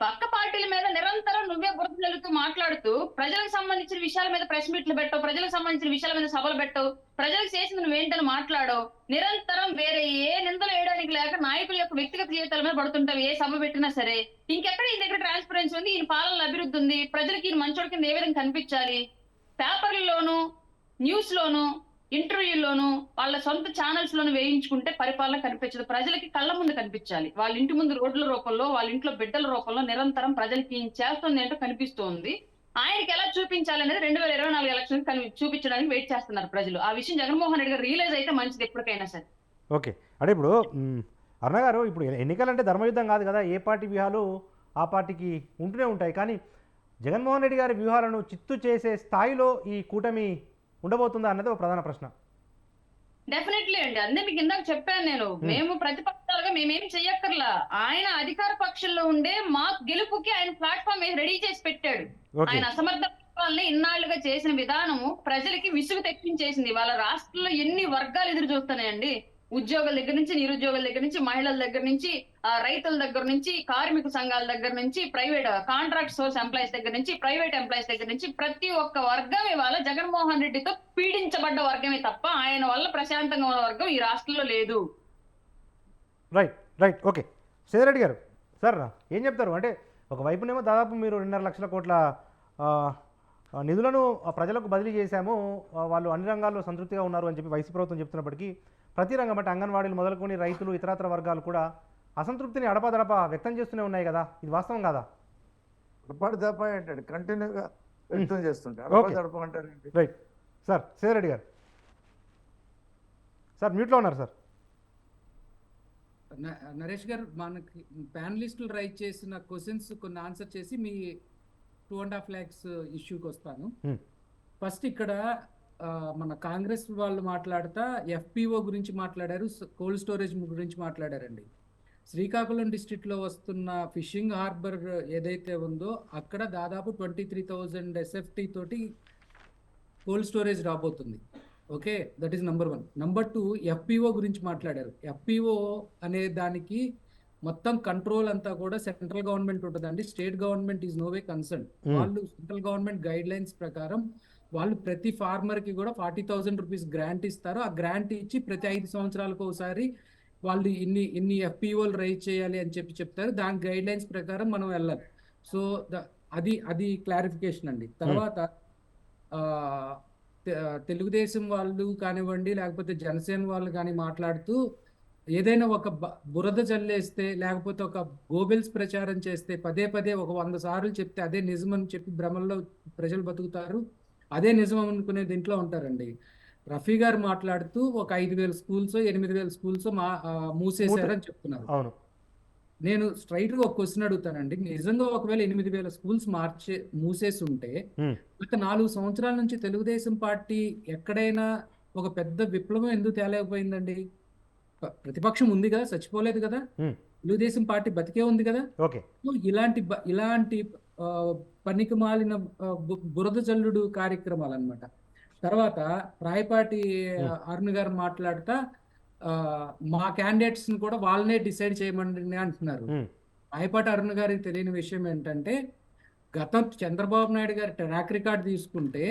పక్క పార్టీల మీద నిరంతరం నువ్వే బురద జల్లుతూ మాట్లాడుతూ ప్రజలకు సంబంధించిన విషయాల మీద ప్రెస్ మీట్లు పెట్టవు, ప్రజలకు సంబంధించిన విషయాల మీద సభలు పెట్టవు, ప్రజలకు చేసింది నువ్వేంటని మాట్లాడవు. నిరంతరం వేరే ఏ నిందలు వేయడానికి లేక నాయకుల యొక్క వ్యక్తిగత జీవితాల మీద పడుతుంటావు ఏ సభ పెట్టినా సరే. ఇంకెక్కడ ఈ దగ్గర ట్రాన్స్పరెన్సీ ఉంది, ఈయన పాలనలో అభివృద్ధి ఉంది, ప్రజలకి ఈయన మంచోడి కింద ఏ విధంగా కనిపించాలి? పేపర్లలోను, న్యూస్ లోను, ఇంటర్వ్యూల్లోను, వాళ్ళ సొంత ఛానల్స్ లోను వేయించుకుంటే పరిపాలన కనిపించదు. ప్రజలకి కళ్ళ ముందు కనిపించాలి. వాళ్ళ ఇంటి ముందు రోడ్ల రూపంలో, వాళ్ళ ఇంట్లో బిడ్డల రూపంలో నిరంతరం ప్రజలకి చేస్తుంది ఏంటో కనిపిస్తోంది. ఆయనకి ఎలా చూపించాలి అనేది 2024 ఎలక్షన్ చూపించడానికి వెయిట్ చేస్తున్నారు ప్రజలు. ఆ విషయం జగన్మోహన్ రెడ్డి గారు రియలైజ్ అయితే మంచిది ఎప్పటికైనా సరే. ఓకే, అంటే ఇప్పుడు అన్నగారు ఇప్పుడు ఎన్నికలంటే ధర్మయుద్ధం కాదు కదా, ఏ పార్టీ వ్యూహాలు ఆ పార్టీకి ఉంటూనే ఉంటాయి. కానీ జగన్మోహన్ రెడ్డి గారి వ్యూహాలను చిత్తు చేసే స్థాయిలో ఈ కూటమి ఉండబోతుందా అన్నది ఒక ప్రధాన ప్రశ్న. డెఫినెట్లీ అండి, అదే మీకు ఇందాక చెప్పాను నేను. మేము ప్రతిపక్షాలుగా మేమేం చెయ్యక్కర్లా. ఆయన అధికార పక్షంలో ఉండే మా గెలుపుకి ఆయన ప్లాట్ఫామ్ రెడీ చేసి పెట్టాడు. ఆయన అసమర్థ పరిపాలన ఇన్నాళ్లుగా చేసిన విధానము ప్రజలకి విసుగు తెప్పించేసింది. వాళ్ళ రాష్ట్రంలో ఎన్ని వర్గాలు ఎదురు చూస్తున్నాయండి. ఉద్యోగుల దగ్గర నుంచి, నిరుద్యోగుల దగ్గర నుంచి, మహిళల దగ్గర నుంచి, రైతుల దగ్గర నుంచి, కార్మిక సంఘాల దగ్గర నుంచి, ప్రైవేట్ కాంట్రాక్ట్ సోర్స్ ఎంప్లాయీస్ దగ్గర నుంచి, ప్రైవేట్ ఎంప్లాయీస్ దగ్గర నుంచి ప్రతి ఒక్క వర్గం ఇవాళ జగన్మోహన్ రెడ్డితో పీడించబడ్డ వర్గమే తప్ప ఆయన వల్ల ప్రశాంతంగా ఉన్న వర్గం ఈ రాష్ట్రంలో లేదు. Right okay. సేదరెడ్డి గారు సార్ ఏం చెప్తారు? అంటే ఒకవైపునేమో దాదాపు మీరు 2.5 లక్షల కోట్ల నిధులను ప్రజలకు బదిలీ చేశాము, వాళ్ళు అన్ని రంగాల్లో సంతృప్తిగా ఉన్నారు అని చెప్పి వైసీపీ ప్రభుత్వం చెప్తున్నప్పటికీ ప్రతి రంగం అంటే అంగన్వాడీలు మొదలుకొని రైతులు ఇతరత్ర వర్గాలు కూడా అసంతృప్తిని అడపాదడపా వ్యక్తం చేస్తూనే ఉన్నాయి కదా, ఇది వాస్తవం కాదా? అడపాదడప ఏంటంటే కంటిన్యూగా వ్యక్తం చేస్తుంటే అడపాదడప అంటారండి. రైట్ సార్, సేదరెడ్డి గారు సార్ మ్యూట్లో ఉన్నారు సార్. నరేష్ గారు, మనకి ప్యానలిస్టులు రైట్ చేసిన క్వశ్చన్స్ కొన్ని ఆన్సర్ చేసి మీ 2.5 lakhs ఇష్యూకి వస్తాను. ఫస్ట్ ఇక్కడ మన కాంగ్రెస్ వాళ్ళు మాట్లాడుతా FPO గురించి మాట్లాడారు, కోల్డ్ స్టోరేజ్ గురించి మాట్లాడారండి. శ్రీకాకుళం డిస్ట్రిక్ట్ లో వస్తున్న ఫిషింగ్ హార్బర్ ఏదైతే ఉందో అక్కడ దాదాపు 23,000 SFT తోటి కోల్డ్ స్టోరేజ్ రాబోతుంది. Okay, that is number 1. Number 2, FPO గురించి మాట్లాడారు. FPO అనే దానికి మొత్తం కంట్రోల్ అంతా కూడా సెంట్రల్ గవర్నమెంట్ ఉంటుందండి. State government is no way concern. వాళ్ళు సెంట్రల్ గవర్నమెంట్ గైడ్ లైన్స్ ప్రకారం వాళ్ళు ప్రతి ఫార్మర్కి కూడా 40,000 రూపీస్ గ్రాంట్ ఇస్తారు. ఆ గ్రాంట్ ఇచ్చి ప్రతి 5 సంవత్సరాలకు ఒకసారి వాళ్ళు ఇన్ని ఎఫ్పిఓలు రైజ్ చేయాలి అని చెప్తారు. దాని గైడ్ లైన్స్ ప్రకారం మనం వెళ్ళాలి. సో అది క్లారిఫికేషన్ అండి. తర్వాత ఆ, తెలుగుదేశం వాళ్ళు కానివ్వండి, లేకపోతే జనసేన వాళ్ళు కానీ మాట్లాడుతూ ఏదైనా ఒక బురద జల్లేస్తే, లేకపోతే ఒక గోబెల్స్ ప్రచారం చేస్తే, పదే పదే ఒక 100 సార్లు చెప్తే అదే నిజం అని చెప్పి భ్రమల్లో ప్రజలు బతుకుతారు, అదే నిజం అనుకునే దీంట్లో ఉంటారండి. రఫీ గారు మాట్లాడుతూ ఒక 5,000 స్కూల్స్ 8,000 స్కూల్స్ మూసేశారని చెప్తున్నారు. అవును. నేను స్ట్రైట్గా ఒక క్వశ్చన్ అడుగుతానండి. నిజంగా ఒకవేళ 8,000 స్కూల్స్ మూసేసి ఉంటే గత 4 సంవత్సరాల నుంచి తెలుగుదేశం పార్టీ ఎక్కడైనా ఒక పెద్ద విప్లవం ఎందుకు తేలేకపోయిందండి? ప్రతిపక్షం ఉంది కదా, చచ్చిపోలేదు కదా, తెలుగుదేశం పార్టీ బతికే ఉంది కదా. ఓకే. ఇలాంటి పనికి మాలిన బురద జల్లుడు కార్యక్రమాలు అన్నమాట. తర్వాత రాయపాటి అరుణ్ గారు మాట్లాడుతా మా క్యాండిడేట్స్ ని కూడా వాళ్ళనే డిసైడ్ చేయమని అంటున్నారు. రాయపాటి అరుణ్ గారికి తెలియని విషయం ఏంటంటే, గతం చంద్రబాబు నాయుడు గారి ట్రాక్ రికార్డ్ తీసుకుంటే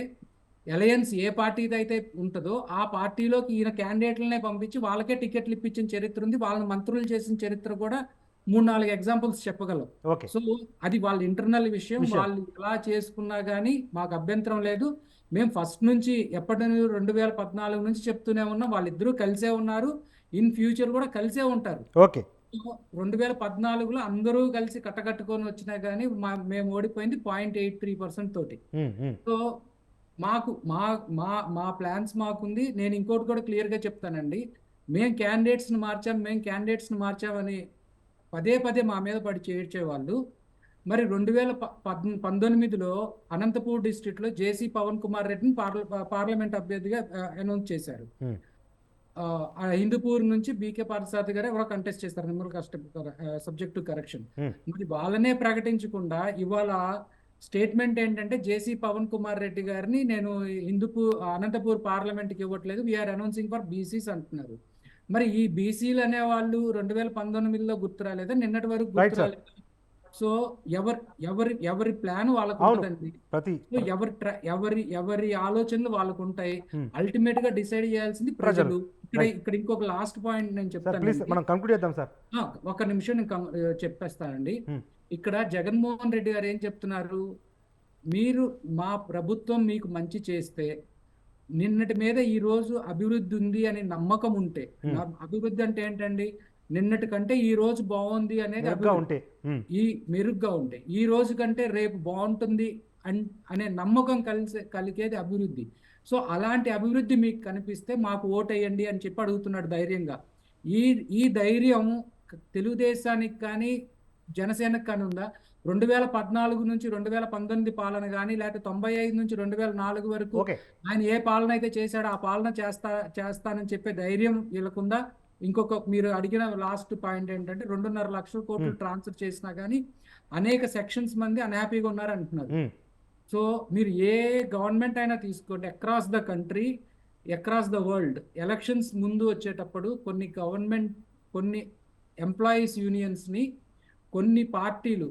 అలయన్స్ ఏ పార్టీది అయితే ఉంటుందో ఆ పార్టీలోకి ఈయన క్యాండిడేట్లనే పంపించి వాళ్ళకే టికెట్లు ఇప్పించిన చరిత్ర ఉంది. వాళ్ళని మంత్రులు చేసిన చరిత్ర కూడా 3-4 ఎగ్జాంపుల్స్ చెప్పగలం. సో అది వాళ్ళ ఇంటర్నల్ విషయం. వాళ్ళు ఎలా చేసుకున్నా కానీ మాకు అభ్యంతరం లేదు. మేము ఫస్ట్ నుంచి ఎప్పటి నుంచి 2014 నుంచి చెప్తూనే ఉన్నాం, వాళ్ళిద్దరూ కలిసే ఉన్నారు, ఇన్ ఫ్యూచర్ కూడా కలిసే ఉంటారు. ఓకే. 2014లో అందరూ కలిసి కట్టకట్టుకొని వచ్చినా కానీ మేము ఓడిపోయింది 0.83% తోటి. సో మాకు మా ప్లాన్స్ మాకుంది. నేను ఇంకోటి కూడా క్లియర్గా చెప్తానండి. మేము క్యాండిడేట్స్ని మార్చామని పదే పదే మా మీద పడి చేర్చేవాళ్ళు. మరి 2019లో అనంతపూర్ డిస్ట్రిక్ట్లో జేసీ పవన్ కుమార్ రెడ్డిని పార్లమెంట్ అభ్యర్థిగా అనౌన్స్ చేశారు. హిందూపూర్ నుంచి బీకే పార్సాద్ గారు ఎవరో కంటెస్ట్ చేస్తారు, సబ్జెక్ట్ టు కరెక్షన్. మరి వాళ్ళనే ప్రకటించకుండా ఇవాళ స్టేట్మెంట్ ఏంటంటే జేసీ పవన్ కుమార్ రెడ్డి గారిని నేను అనంతపూర్ పార్లమెంట్కి ఇవ్వట్లేదు, వీఆర్ అనౌన్సింగ్ ఫర్ బీసీస్ అంటున్నారు. మరి ఈ బీసీలు అనే వాళ్ళు 2019లో గుర్తు రాలేదా? నిన్నటి వరకు గుర్తు రాలేదు. సో ఎవరి ప్లాన్ వాళ్ళకు ఉంటుందండి. ఎవరి ఆలోచనలు వాళ్ళకు ఉంటాయి. అల్టిమేట్ గా డిసైడ్ చేయాల్సింది ప్రజలు. ఇక్కడ ఇంకొక లాస్ట్ పాయింట్ నేను చెప్తాను. ఒక నిమిషం నేను చెప్పేస్తానండి. ఇక్కడ జగన్మోహన్ రెడ్డి గారు ఏం చెప్తున్నారు, మీరు మా ప్రభుత్వం మీకు మంచి చేస్తే, నిన్నటి మీద ఈ రోజు అభివృద్ధి ఉంది అనే నమ్మకం ఉంటే, అభివృద్ధి అంటే ఏంటండి, నిన్నటి కంటే ఈ రోజు బాగుంది అనేది మెరుగ్గా ఉంటే, ఈ రోజు కంటే రేపు బాగుంటుంది అనే నమ్మకం కలిగేది అభివృద్ధి. సో అలాంటి అభివృద్ధి మీకు కనిపిస్తే మాకు ఓటేయండి అని చెప్పి అడుగుతున్నాడు ధైర్యంగా. ఈ ధైర్యం తెలుగుదేశానికి కానీ జనసేనకు కానీ ఉందా? 2014 నుంచి 2019 పాలన కానీ, లేకపోతే 95 నుంచి 2004 వరకు ఆయన ఏ పాలన అయితే చేశాడో ఆ పాలన చేస్తానని చెప్పే ధైర్యం వీళ్ళకుందా? ఇంకొక మీరు అడిగిన లాస్ట్ పాయింట్ ఏంటంటే 2.5 లక్షల కోట్లు ట్రాన్స్ఫర్ చేసినా కానీ అనేక సెక్షన్స్ మంది అన్హ్యాపీగా ఉన్నారు అంటున్నారు. సో మీరు ఏ గవర్నమెంట్ అయినా తీసుకోండి, across the country, across the world, elections ముందు వచ్చేటప్పుడు కొన్ని ఎంప్లాయీస్ యూనియన్స్ని కొన్ని పార్టీలు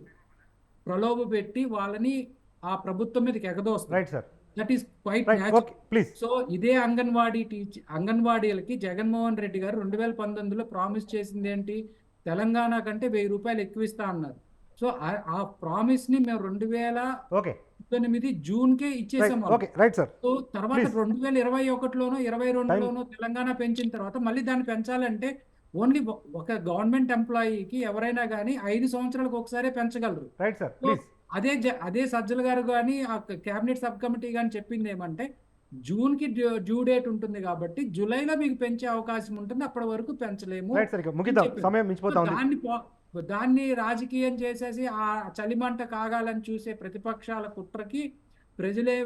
ప్రలోభ పెట్టి వాళ్ళని ఆ ప్రభుత్వం మీదకి ఎగదోస్తారు. That is quite natural. So ఇదే అంగన్వాడీలకి జగన్మోహన్ రెడ్డి గారు 2019లో ప్రామిస్ చేసింది ఏంటి? తెలంగాణ కంటే 1,000 రూపాయలు ఎక్కువ ఇస్తా అన్నారు. సో ఆ ప్రామిస్ ని మేము 2019 జూన్కే ఇచ్చేసాము. సో తర్వాత 2021లోనో 2022లోనో తెలంగాణ పెంచిన తర్వాత మళ్ళీ దాన్ని పెంచాలంటే ఓన్లీ ఒక గవర్నమెంట్ ఎంప్లాయీకి ఎవరైనా కానీ 5 సంవత్సరాలకు ఒకసారి పెంచగలరు. అదే సజ్జల గారు కానీ ఆ కేబినెట్ సబ్ కమిటీ కానీ చెప్పింది ఏమంటే జూన్కి డ్యూ డేట్ ఉంటుంది కాబట్టి జూలైలో మీకు పెంచే అవకాశం ఉంటుంది, అప్పటి వరకు పెంచలేము. దాన్ని రాజకీయం చేసేసి ఆ చలిమంట కాగాలని చూసే ప్రతిపక్షాల కుట్రకి ప్రజలే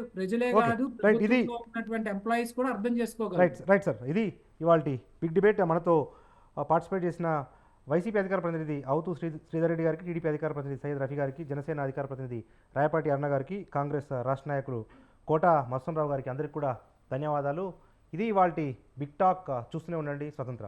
కాదు ఉన్నటువంటి ఎంప్లాయీస్ కూడా అర్థం చేసుకోగలరు. ఇది ఇవాళ బిగ్ డిబేట్. మనతో పార్టిసిపేట్ చేసిన వైసీపీ అధికార ప్రతినిధి అవుతూ శ్రీధర్ రెడ్డి గారికి, టీడీపీ అధికార ప్రతినిధి సయ్యద్ రఫీ గారికి, జనసేన అధికార ప్రతినిధి రాయపాటి అరుణ గారికి, కాంగ్రెస్ రాష్ట్ర నాయకులు కోట మత్సన్ రావు గారికి అందరికీ కూడా ధన్యవాదాలు. ఇది ఇవాళ బిగ్ టాక్. చూస్తూనే ఉండండి స్వతంత్ర.